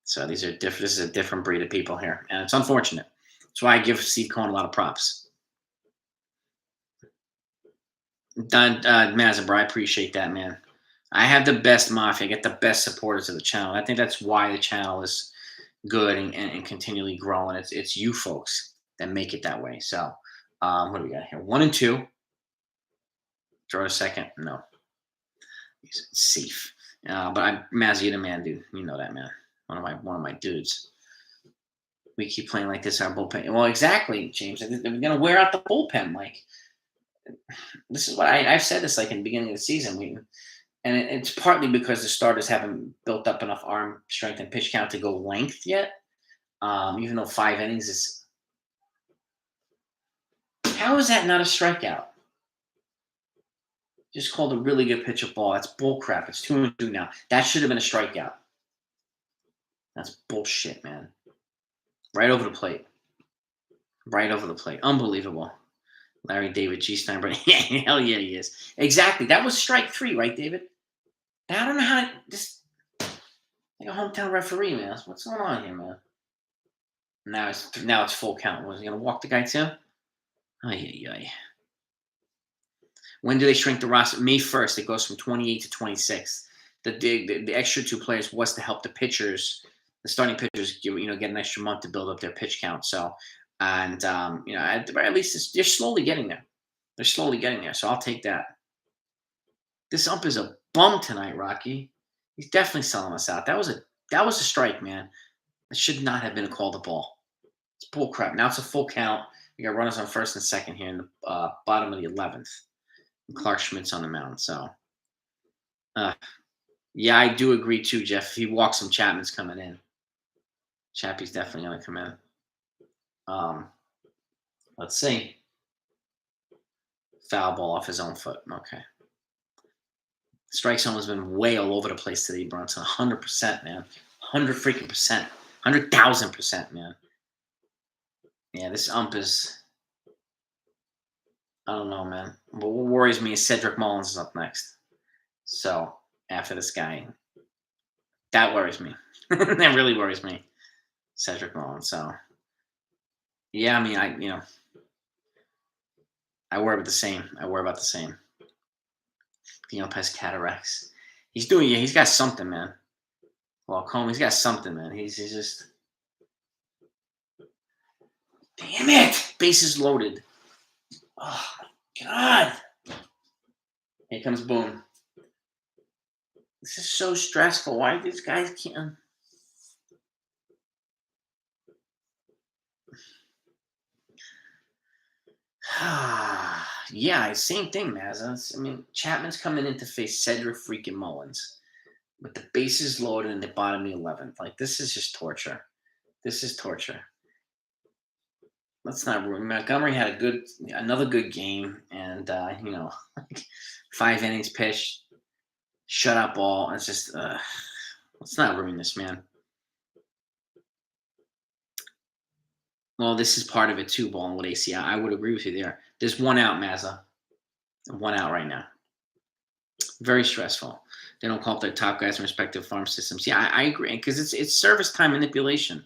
So these are different. This is a different breed of people here. And it's unfortunate. That's why I give Steve Cohen a lot of props. Mazabra, I appreciate that, man. I have the best mafia. I get the best supporters of the channel. I think that's why the channel is good and continually growing. It's you folks that make it that way. So, what do we got here? 1-2. Draw a second. No, it's safe. But Maz, you're the man, dude. You know that, man. One of my dudes. We keep playing like this. Our bullpen. Well, exactly, James. We're gonna wear out the bullpen. Like, this is what I've said this like in the beginning of the season. It's partly because the starters haven't built up enough arm strength and pitch count to go length yet. Even though 5 innings is, how is that not a strikeout? Just called a really good pitch of ball. That's bull crap. It's 2-2 now. That should have been a strikeout. That's bullshit, man. Right over the plate. Right over the plate. Unbelievable. Larry David G. Steinbrenner. Yeah, hell yeah, he is. Exactly. That was strike 3, right, David? Now, I don't know how to just like a hometown referee, man. What's going on here, man? Now it's full count. Was he gonna walk the guy too? Oh yeah. When do they shrink the roster? May 1st. It goes from 28 to 26. The extra 2 players was to help the pitchers, the starting pitchers, get an extra month to build up their pitch count. So, and at the very least, they're slowly getting there. They're slowly getting there. So I'll take that. This ump is a bum tonight, Rocky. He's definitely selling us out. That was a strike, man. It should not have been a call to ball. It's bull crap. Now it's a full count. We got runners on first and second here in the bottom of the 11th. And Clark Schmidt's on the mound. So, yeah, I do agree too, Jeff. If he walks him, Chapman's coming in. Chappie's definitely going to come in. Let's see. Foul ball off his own foot. Okay. Strike zone has been way all over the place today, Brunson. 100%, man. 100 freaking percent. 100,000%, man. Yeah, this ump is, I don't know, man. But what worries me is Cedric Mullins is up next. So, after this guy, that worries me. That really worries me. Cedric Mullins. So, yeah, I mean, I worry about the same. The ump has cataracts. He's got something, man. Well, Comey, he's got something, man. He's just, damn it! Bases loaded. Oh, my God. Here comes Boone. This is so stressful. Why these guys can't? Yeah, same thing, Mazza. I mean, Chapman's coming in to face Cedric freaking Mullins with the bases loaded in the bottom of the 11th. Like, this is just torture. This is torture. Let's not ruin. Montgomery had another good game, and like 5 innings pitched, shutout ball. It's just let's not ruin this, man. Well, this is part of it too, balling with ACI. I would agree with you there. There's 1 out, Mazza. 1 out right now. Very stressful. They don't call up their top guys in respective farm systems. Yeah, I agree, because it's service time manipulation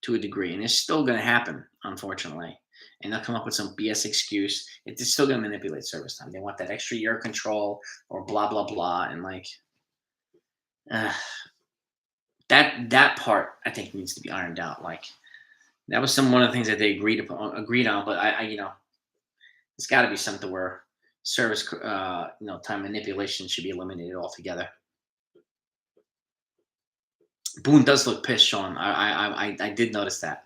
to a degree, and it's still going to happen, unfortunately. And they'll come up with some BS excuse. It's still going to manipulate service time. They want that extra year of control or blah blah blah, and like that part I think needs to be ironed out. Like, that was one of the things that they agreed on. But I it's got to be something where service time manipulation should be eliminated altogether. Boone does look pissed, Sean. I did notice that.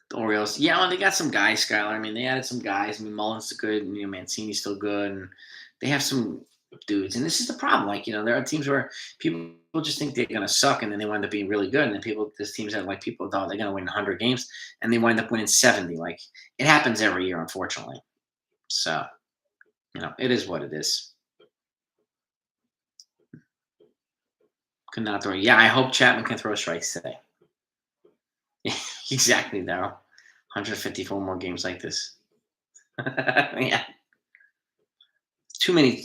The Orioles, yeah, well, they got some guys, Skylar. I mean, they added some guys. I mean, Mullins is good, and Mancini's still good, and they have some dudes. And this is the problem. Like, there are teams where people just think they're going to suck and then they wind up being really good. And then there's teams that like people thought they're going to win 100 games and they wind up winning 70. Like, it happens every year, unfortunately. So, it is what it is. Could not throw. Yeah, I hope Chapman can throw strikes today. Exactly, Daryl. 154 more games like this. Yeah. Too many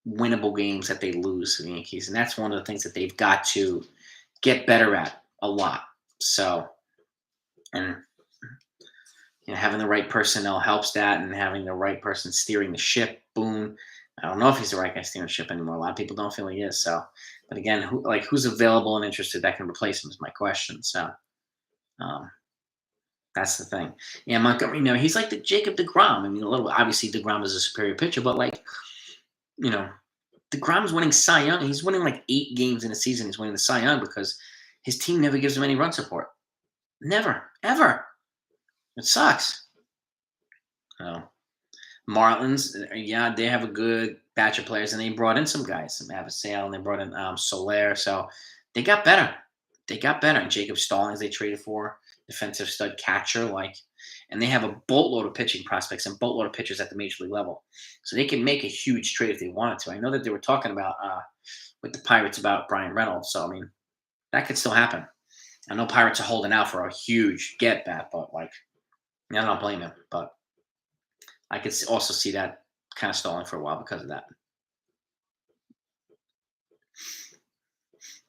winnable games that they lose to the Yankees, and that's one of the things that they've got to get better at a lot. So, and having the right personnel helps that, and having the right person steering the ship. Boom. I don't know if he's the right guy steering the ship anymore. A lot of people don't feel he is. So, but again, who's available and interested that can replace him is my question. So, that's the thing. Yeah, Montgomery. He's like the Jacob DeGrom. I mean, a little. Obviously, DeGrom is a superior pitcher, but DeGrom's winning Cy Young. He's winning like 8 games in a season. He's winning the Cy Young because his team never gives him any run support. Never, ever. It sucks. Marlins, yeah, they have a good batch of players, and they brought in some guys, some Avisale, and they brought in Soler. So they got better. And Jacob Stallings they traded for, defensive stud catcher, and they have a boatload of pitching prospects and boatload of pitchers at the major league level. So they can make a huge trade if they wanted to. I know that they were talking about with the Pirates about Bryan Reynolds. So, I mean, that could still happen. I know Pirates are holding out for a huge get back, but I don't blame him. But I could also see that kind of stalling for a while because of that.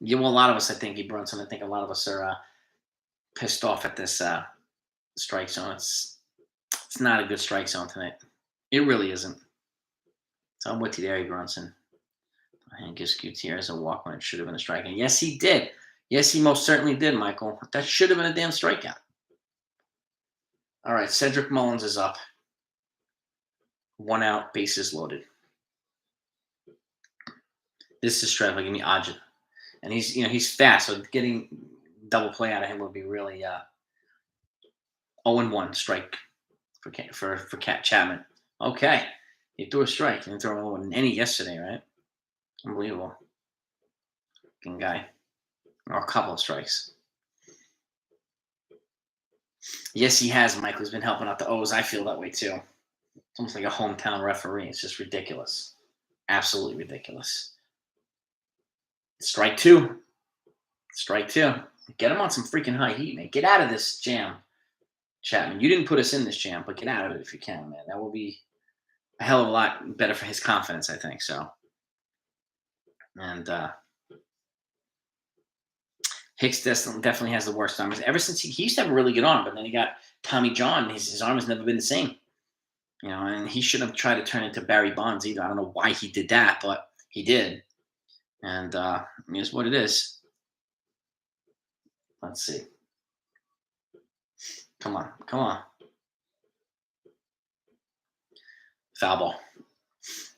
Yeah, well, a lot of us, I think, Brunson, I think a lot of us are pissed off at this strike zone. It's not a good strike zone tonight. It really isn't. So I'm with you there, Brunson. And gives Gutierrez a walk when it should have been a strikeout. And yes, he did. Yes, he most certainly did, Michael. That should have been a damn strikeout. All right, Cedric Mullins is up. 1 out, bases loaded. This is Strevler. Give me Ajit. And he's fast, so getting double play out of him would be really 0-1 strike for Chapman. Okay, he threw a strike. He didn't throw any yesterday, right? Unbelievable. Fucking guy. Or a couple of strikes. Yes, he has, Michael. He's been helping out the O's. I feel that way, too. It's almost like a hometown referee. It's just ridiculous. Absolutely ridiculous. Strike 2. Get him on some freaking high heat, man. Get out of this jam, Chapman. You didn't put us in this jam, but get out of it if you can, man. That will be a hell of a lot better for his confidence, I think. So, and Hicks definitely has the worst arm. Ever since he used to have a really good arm, but then he got Tommy John. His arm has never been the same. And he shouldn't have tried to turn into Barry Bonds either. I don't know why he did that, but he did. And it's what it is. Let's see. Come on. Foul ball.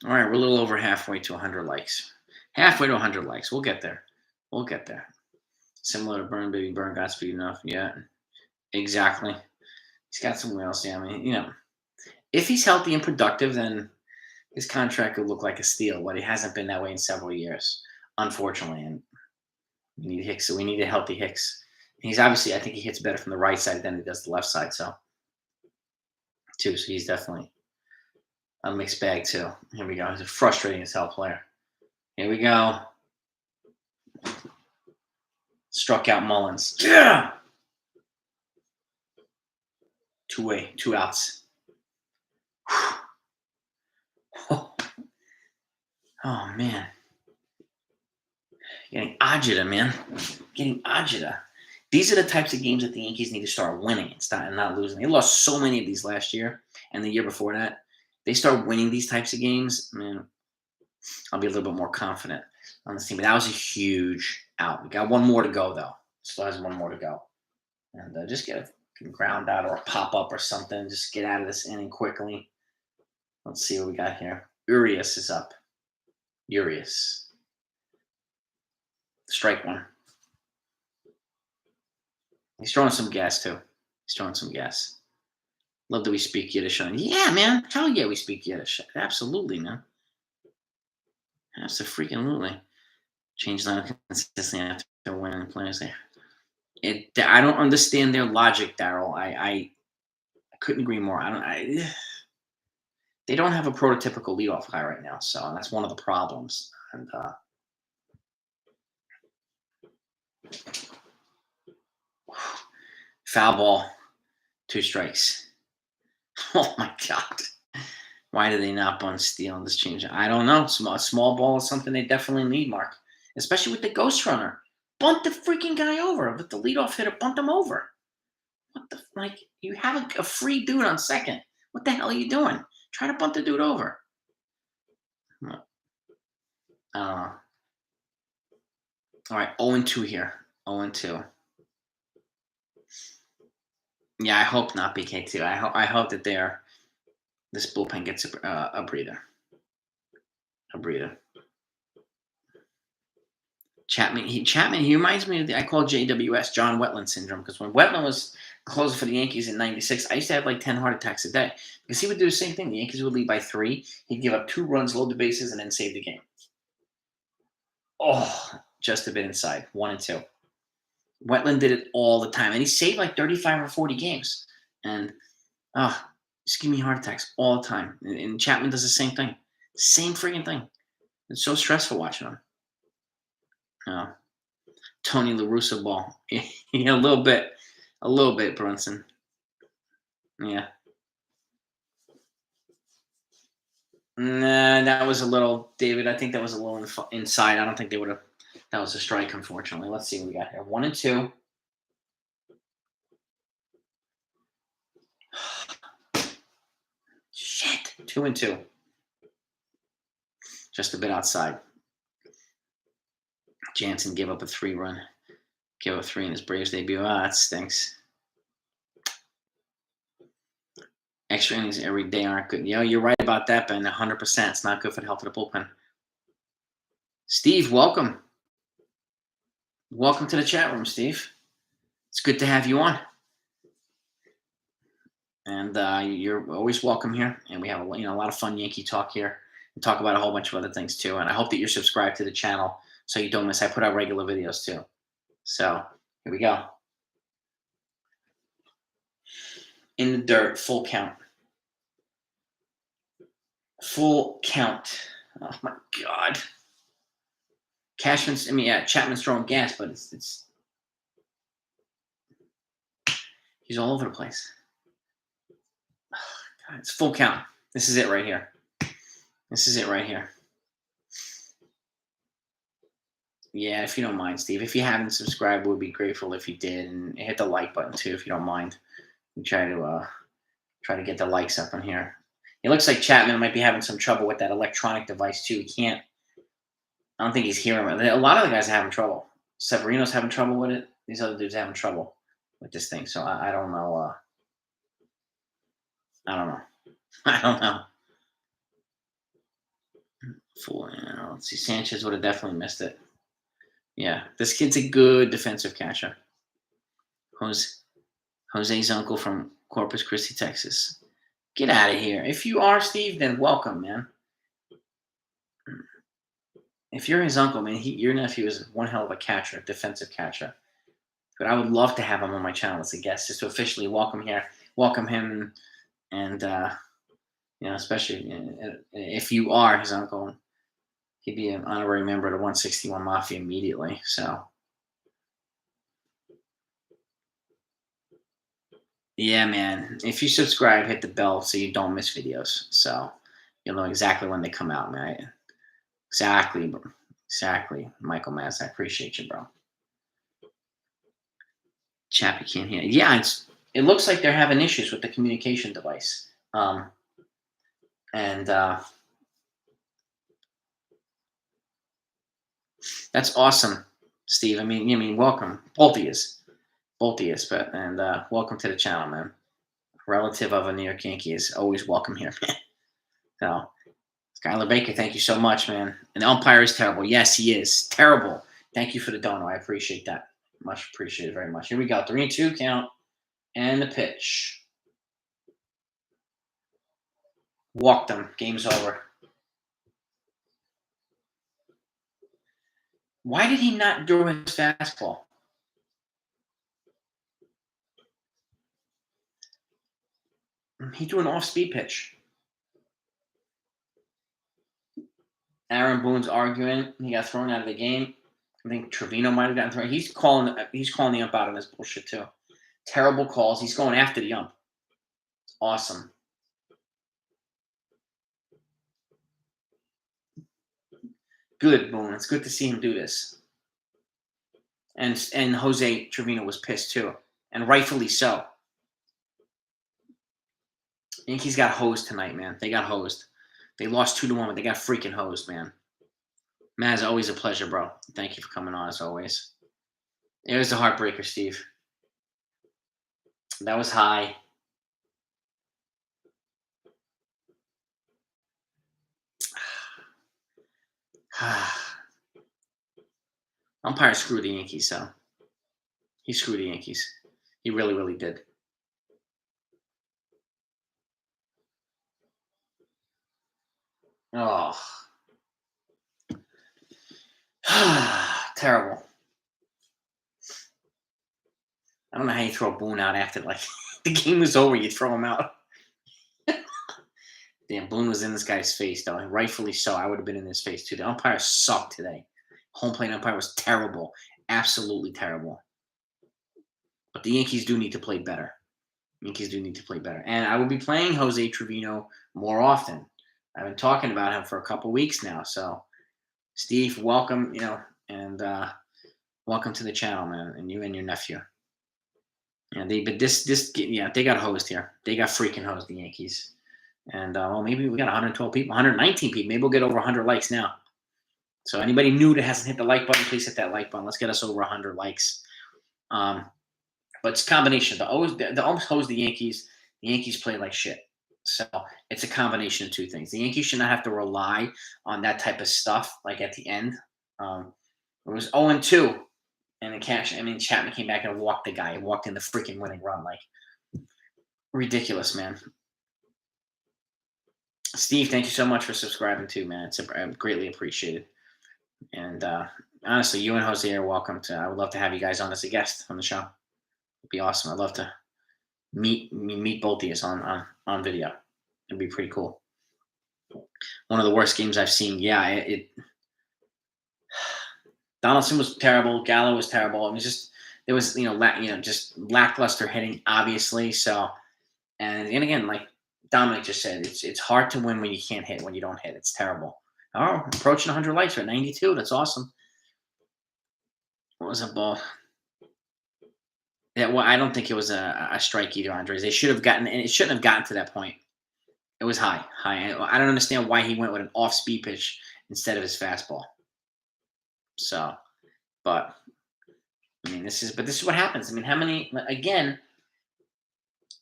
All right, we're a little over halfway to 100 likes. We'll get there. Similar to Burn, baby. Burn got speed enough. Yeah, exactly. He's got some wheels. Yeah, I mean, if he's healthy and productive, then his contract could look like a steal, but he hasn't been that way in several years, unfortunately. And we need Hicks, so we need a healthy Hicks. And he's obviously, I think he hits better from the right side than he does the left side, so he's definitely a mixed bag, too. Here we go. He's a frustrating as hell player. Here we go. Struck out Mullins. Yeah! 2 outs. Oh, man. Getting agita, man. These are the types of games that the Yankees need to start winning and not losing. They lost so many of these last year and the year before that. They start winning these types of games, man, I'll be a little bit more confident on this team. But that was a huge out. We got 1 more to go, though. Still has 1 more to go. And just get a ground out or a pop-up or something. Just get out of this inning quickly. Let's see what we got here. Urias is up. Strike 1. He's throwing some gas, too. Love that we speak Yiddish on. Yeah, man. Hell yeah, we speak Yiddish. Absolutely, man. Absolutely. Change lineup consistently after winning players there. I don't understand their logic, Daryl. I couldn't agree more. They don't have a prototypical leadoff guy right now, so that's one of the problems. And foul ball, 2 strikes. Oh my God. Why do they not bunt steal in this change? I don't know. Small ball is something they definitely need, Mark. Especially with the ghost runner. Bunt the freaking guy over. With the leadoff hitter, bunt him over. What the you have a free dude on second. What the hell are you doing? Try to bunt the dude over. All right, 0-2 here. 0-2. Yeah, I hope not, BK2. I hope that this bullpen gets a breather. A breather. Chapman, he reminds me of I call JWS, John Wetland syndrome, because when Wetland was closer for the Yankees in '96, I used to have like 10 heart attacks a day because he would do the same thing. The Yankees would lead by 3. He'd give up 2 runs, load the bases, and then save the game. Oh, just a bit inside, 1-2. Wetland did it all the time, and he saved like 35 or 40 games. And just give me heart attacks all the time. And Chapman does the same thing, same freaking thing. It's so stressful watching him. Tony La Russa ball. Yeah, a little bit, Brunson. Yeah. Nah, that was a little, David. I think that was a little inside. I don't think they would have. That was a strike, unfortunately. Let's see what we got here. 1-2. Shit. 2-2. Just a bit outside. Jansen gave up a 3-run. Gave up 3 in his Braves debut. That stinks. Extra innings every day aren't good. Yeah, you're right about that, Ben. 100%. It's not good for the health of the bullpen. Steve, welcome. Welcome to the chat room, Steve. It's good to have you on. And you're always welcome here. And we have a lot of fun Yankee talk here. We talk about a whole bunch of other things too. And I hope that you're subscribed to the channel so you don't miss. I put out regular videos too. So here we go. In the dirt, full count. Full count. Oh my God. Chapman's throwing gas, but it's he's all over the place. Oh, God, it's full count. This is it right here. Yeah, if you don't mind, Steve. If you haven't subscribed, we'd be grateful if you did, and hit the like button too, if you don't mind. We try to get the likes up on here. It looks like Chapman might be having some trouble with that electronic device too. He can't. I don't think he's hearing it. A lot of the guys are having trouble. Severino's having trouble with it. These other dudes are having trouble with this thing. So I don't know. I don't know. Fool. Let's see. Sanchez would have definitely missed it. Yeah, this kid's a good defensive catcher. Jose's uncle from Corpus Christi, Texas. Get out of here. If you are, Steve, then welcome, man. If you're his uncle, man, your nephew is one hell of a catcher, defensive catcher. But I would love to have him on my channel as a guest, just to officially welcome him, and especially if you are his uncle, he'd be an honorary member of the 161 Mafia immediately. So, yeah, man. If you subscribe, hit the bell so you don't miss videos. So you'll know exactly when they come out, man. Exactly, bro. Exactly, Michael Mass. I appreciate you, bro. Chappie can't hear. Yeah, it looks like they're having issues with the communication device. And that's awesome, Steve. I mean, welcome, both of you, but welcome to the channel, man. Relative of a New York Yankee is always welcome here, man. So, Skylar Baker, thank you so much, man. And the umpire is terrible. Yes, he is terrible. Thank you for the dono. I appreciate that. Much appreciated, very much. Here we go. 3-2 count, and the pitch. Walked him. Game's over. Why did he not throw his fastball? He threw an off-speed pitch. Aaron Boone's arguing. He got thrown out of the game. I think Trevino might have gotten thrown. He's calling the ump out on this bullshit too. Terrible calls. He's going after the ump. Awesome. Good, Boone. It's good to see him do this. And Jose Trevino was pissed too, and rightfully so. Yankees got hosed tonight, man. They got hosed. They lost 2-1, but they got freaking hosed, man. Matt, it's always a pleasure, bro. Thank you for coming on, as always. It was a heartbreaker, Steve. That was high. Umpire screwed the Yankees, so he screwed the Yankees. He really, really did. Oh. Terrible. I don't know how you throw Boone out after, like, the game was over, you throw him out. Damn, Boone was in this guy's face, though. And rightfully so. I would have been in his face, too. The umpire sucked today. Home plate umpire was terrible. Absolutely terrible. But the Yankees do need to play better. Yankees do need to play better. And I will be playing Jose Trevino more often. I've been talking about him for a couple weeks now. So, Steve, welcome, and welcome to the channel, man, and you and your nephew. Yeah, they got hosed here. They got freaking hosed, the Yankees. And maybe we got 112 people, 119 people. Maybe we'll get over 100 likes now. So anybody new that hasn't hit the like button, please hit that like button. Let's get us over 100 likes. But it's a combination. The almost hosed the Yankees. The Yankees play like shit. So it's a combination of two things. The Yankees should not have to rely on that type of stuff. Like at the end, it was 0-2, and Chapman came back and walked the guy. He walked in the freaking winning run. Like, ridiculous, man. Steve, thank you so much for subscribing too, man. It's greatly appreciated. And honestly, you and Jose are welcome to. I would love to have you guys on as a guest on the show. It'd be awesome. I'd love to meet both of you on video. It'd be pretty cool. One of the worst games I've seen. Yeah, Donaldson was terrible. Gallo was terrible. It was just just lackluster hitting, obviously. So, and again, like Dominic just said, it's hard to win when you can't hit, when you don't hit. It's terrible. Oh, approaching 100 likes. We're at 92. That's awesome. What was that ball? Yeah, well, I don't think it was a strike either, Andres. They should have gotten, and it shouldn't have gotten to that point. It was high. I don't understand why he went with an off-speed pitch instead of his fastball. So, but I mean, this is what happens. I mean, how many? Again,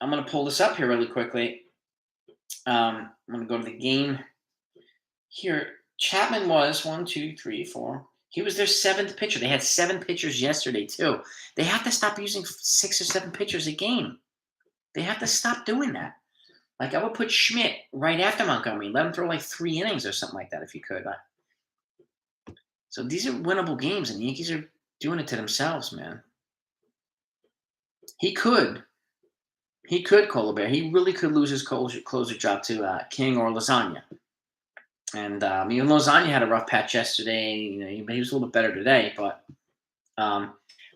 I'm gonna pull this up here really quickly. I'm gonna go to the game here. Chapman was 1, 2, 3, 4. He was their 7th pitcher. They had 7 pitchers yesterday too. They have to stop using 6 or 7 pitchers a game. They have to stop doing that. Like, I would put Schmidt right after Montgomery. Let him throw like 3 innings or something like that if you could. So these are winnable games, and the Yankees are doing it to themselves, man. He could, Colbert. He really could lose his closer job to King or Lasagna. And even Lasagna had a rough patch yesterday. But he was a little bit better today. But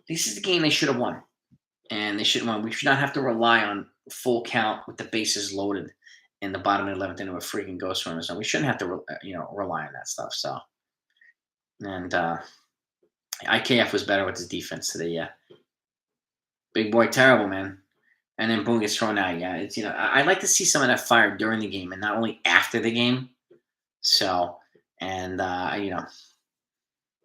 this is the game they should have won, and they should have won. We should not have to rely on full count with the bases loaded in the bottom of the 11th into a freaking ghost runner. So we shouldn't have to, rely on that stuff. So, and IKF was better with his defense today. Yeah, big boy, terrible, man. And then Boone gets thrown out. Yeah, it's I like to see some of that fire during the game and not only after the game. So, and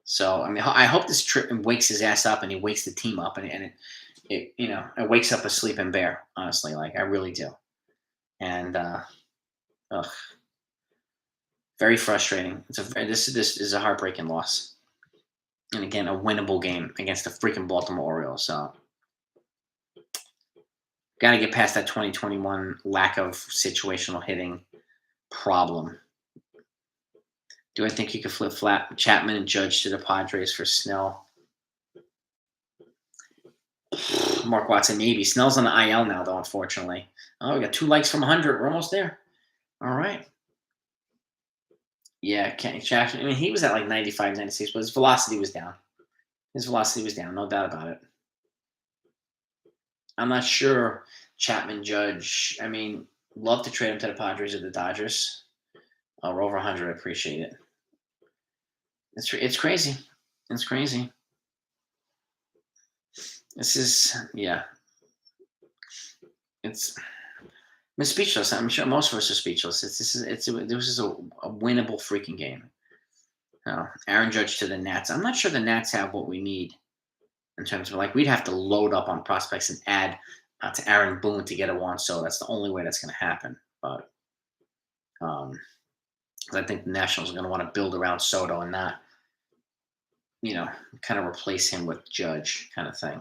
so I mean, I hope this trip wakes his ass up and he wakes the team up and it wakes up a sleeping bear. Honestly, like I really do. And very frustrating. This is a heartbreaking loss. And again, a winnable game against the freaking Baltimore Orioles. So, got to get past that 2021 lack of situational hitting problem. Do I think you could flip flat Chapman and Judge to the Padres for Snell? Mark Watson, maybe. Snell's on the IL now, though, unfortunately. Oh, we got 2 likes from 100. We're almost there. All right. Yeah, Kenny Chapman. I mean, he was at like 95, 96, but his velocity was down. No doubt about it. I'm not sure Chapman, Judge. I mean, love to trade him to the Padres or the Dodgers. We're over 100. I appreciate it. It's crazy. It's crazy. This is, yeah. I'm speechless. I'm sure most of us are speechless. This is a winnable freaking game. Aaron Judge to the Nats. I'm not sure the Nats have what we need in terms of, like, we'd have to load up on prospects and add to Aaron Boone to get a Juan Soto. That's the only way that's going to happen. But I think the Nationals are going to want to build around Soto and not, kind of replace him with Judge kind of thing.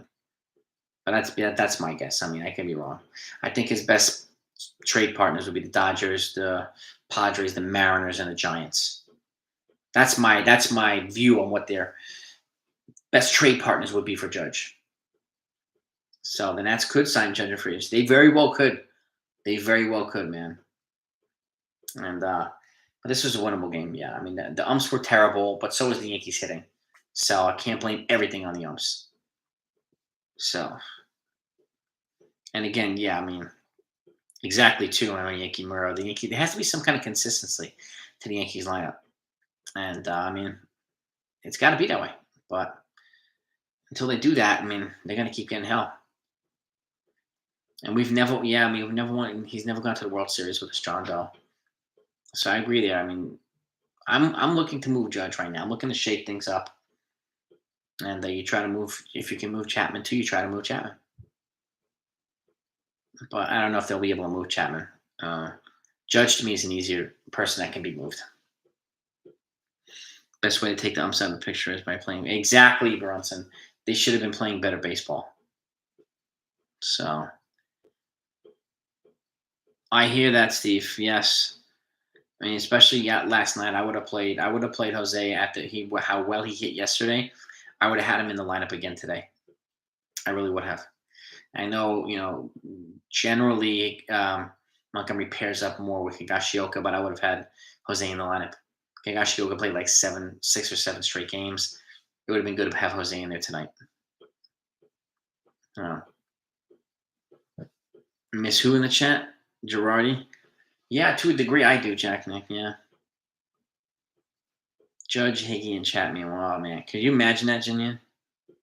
But that's my guess. I mean, I can be wrong. I think his best trade partners would be the Dodgers, the Padres, the Mariners, and the Giants. That's my view on what their best trade partners would be for Judge. So the Nats could sign Judge in free agency. They very well could. Man. And but this was a winnable game. Yeah, I mean the umps were terrible, but so was the Yankees hitting. So I can't blame everything on the umps. So, and again, yeah, I mean, exactly too. I mean, Yankee Murrow, there has to be some kind of consistency to the Yankees lineup, and I mean, it's got to be that way. But until they do that, I mean, they're going to keep getting hell. And we've never won. He's never gone to the World Series with us, John Bell. So I agree there. I mean, I'm looking to move Judge right now. I'm looking to shake things up. And you try to move, if you can move Chapman too, you try to move Chapman. But I don't know if they'll be able to move Chapman. Judge to me is an easier person that can be moved. Best way to take the umps out of the picture is by playing. Exactly, Bronson. They should have been playing better baseball. So I hear that, Steve. Yes. I mean, especially last night, I would have played Jose how well he hit yesterday. I would have had him in the lineup again today. I really would have. I know, generally Montgomery pairs up more with Higashioka, but I would have had Jose in the lineup. Higashioka played like 6 or 7 straight games. It would have been good to have Jose in there tonight. Miss who in the chat? Girardi? Yeah, to a degree I do, Jack Nick, yeah. Judge, Higgy, and Chapman. Oh, man. Could you imagine that, Jinian? You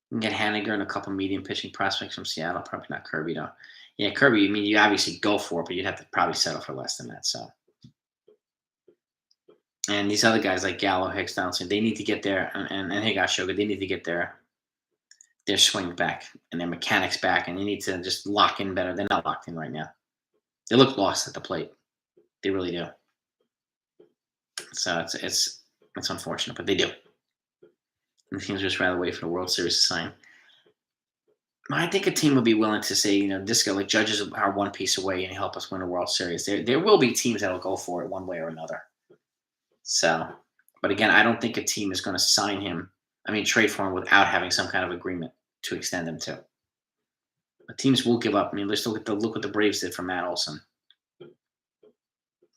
can get Haniger and a couple medium pitching prospects from Seattle. Probably not Kirby, though. Yeah, Kirby, I mean, you obviously go for it, but you'd have to probably settle for less than that. So, and these other guys like Gallo, Hicks, Donaldson, they need to get there, and Higashioka, they need to get their swing back and their mechanics back, and they need to just lock in better. They're not locked in right now. They look lost at the plate. They really do. So it's unfortunate, but they do. And the teams just rather wait for the World Series to sign. I think a team would be willing to say, this guy, like, Judges are one piece away and help us win a World Series. There will be teams that will go for it one way or another. So, but again, I don't think a team is going to sign him. I mean, trade for him without having some kind of agreement to extend him to. But teams will give up. I mean, let's look what the Braves did for Matt Olson.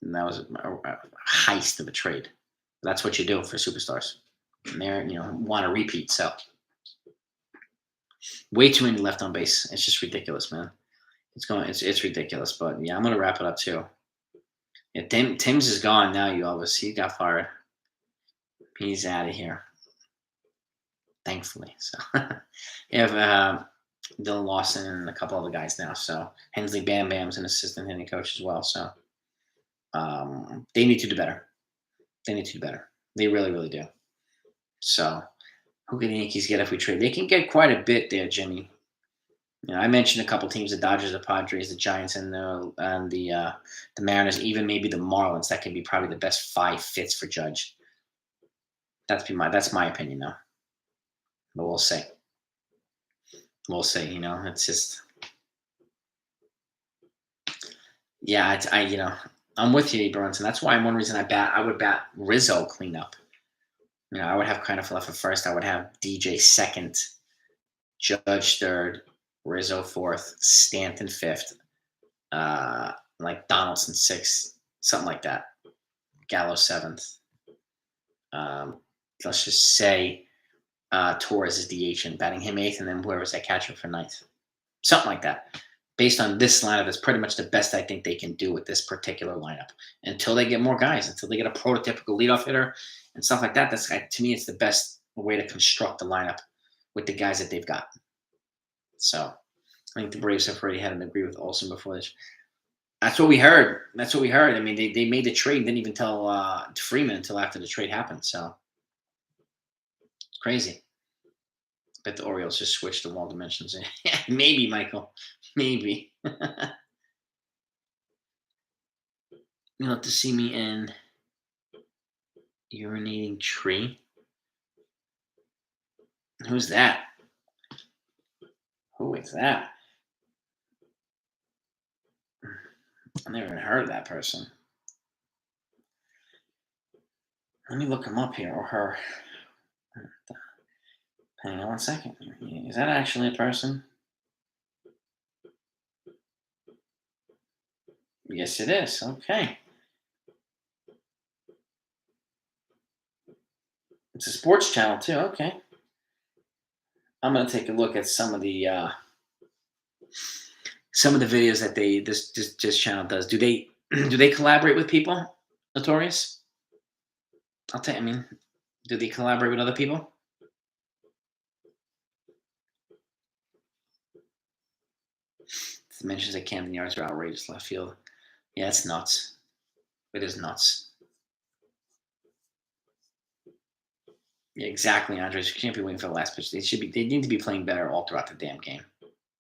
And that was a heist of a trade. That's what you do for superstars. And they're, want to repeat. So way too many left on base. It's just ridiculous, man. It's ridiculous. But yeah, I'm gonna wrap it up too. Yeah, Tim's is gone now, you Elvis. He got fired. He's out of here. Thankfully. So you have Dylan Lawson and a couple other guys now. So Hensley Bam Bam's an assistant hitting coach as well. So they need to do better. They really, really do. So who can the Yankees get if we trade? They can get quite a bit there, Jimmy. I mentioned a couple teams: the Dodgers, the Padres, the Giants, and the Mariners, even maybe the Marlins. That can be probably the best 5 fits for Judge. That's my opinion, though. But we'll see. It's just, yeah. I'm with you, Brunson. That's why one reason I would bat Rizzo cleanup. I would have kind of left at first. I would have DJ second, Judge third, Rizzo fourth, Stanton fifth, like Donaldson sixth, something like that. Gallo seventh. Let's just say Torres is DH and batting him eighth, and then whoever's that catcher for ninth. Something like that. Based on this lineup, it's pretty much the best I think they can do with this particular lineup until they get more guys, until they get a prototypical leadoff hitter and stuff like that. That's, to me, it's the best way to construct the lineup with the guys that they've got. So I think the Braves have already had an agree with Olsen before this. That's what we heard. I mean, they made the trade and didn't even tell Freeman until after the trade happened. So it's crazy. I bet the Orioles just switched the wall dimensions. Maybe, Michael. Maybe. You'll have to see me in urinating tree. Who's that? Who is that? I never even heard of that person. Let me look him up here, or her. Hang on one second. Is that actually a person? Yes, it is. Okay. It's a sports channel too. Okay. I'm gonna take a look at some of the videos that this channel does. Do they collaborate with people? Notorious. I'll tell you. I mean, do they collaborate with other people? The mentions that Camden Yards are outrageous left field. Yeah, it's nuts. It is nuts. Yeah, exactly, Andres. You can't be waiting for the last pitch. They need to be playing better all throughout the damn game.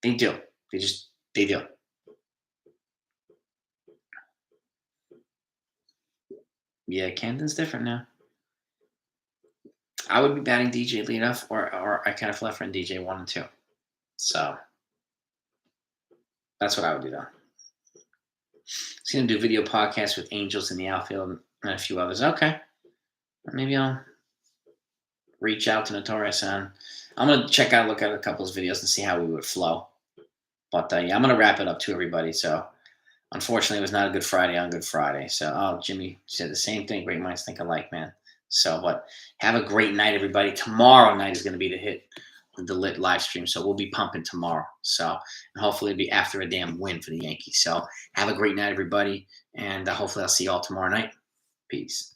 They do. They do. Yeah, Camden's different now. I would be batting DJ leadoff, or I kind of left for DJ 1 and 2. So that's what I would do, though. He's going to do video podcasts with Angels in the outfield and a few others. Okay. Maybe I'll reach out to Notorious, and I'm going to look at a couple of videos and see how we would flow. But, yeah, I'm going to wrap it up to everybody. So, unfortunately, it was not a good Friday on Good Friday. So, Jimmy said the same thing. Great minds think alike, man. So, but have a great night, everybody. Tomorrow night is going to be the lit live stream. So we'll be pumping tomorrow. So, and hopefully it'll be after a damn win for the Yankees. So have a great night, everybody. And hopefully I'll see you all tomorrow night. Peace.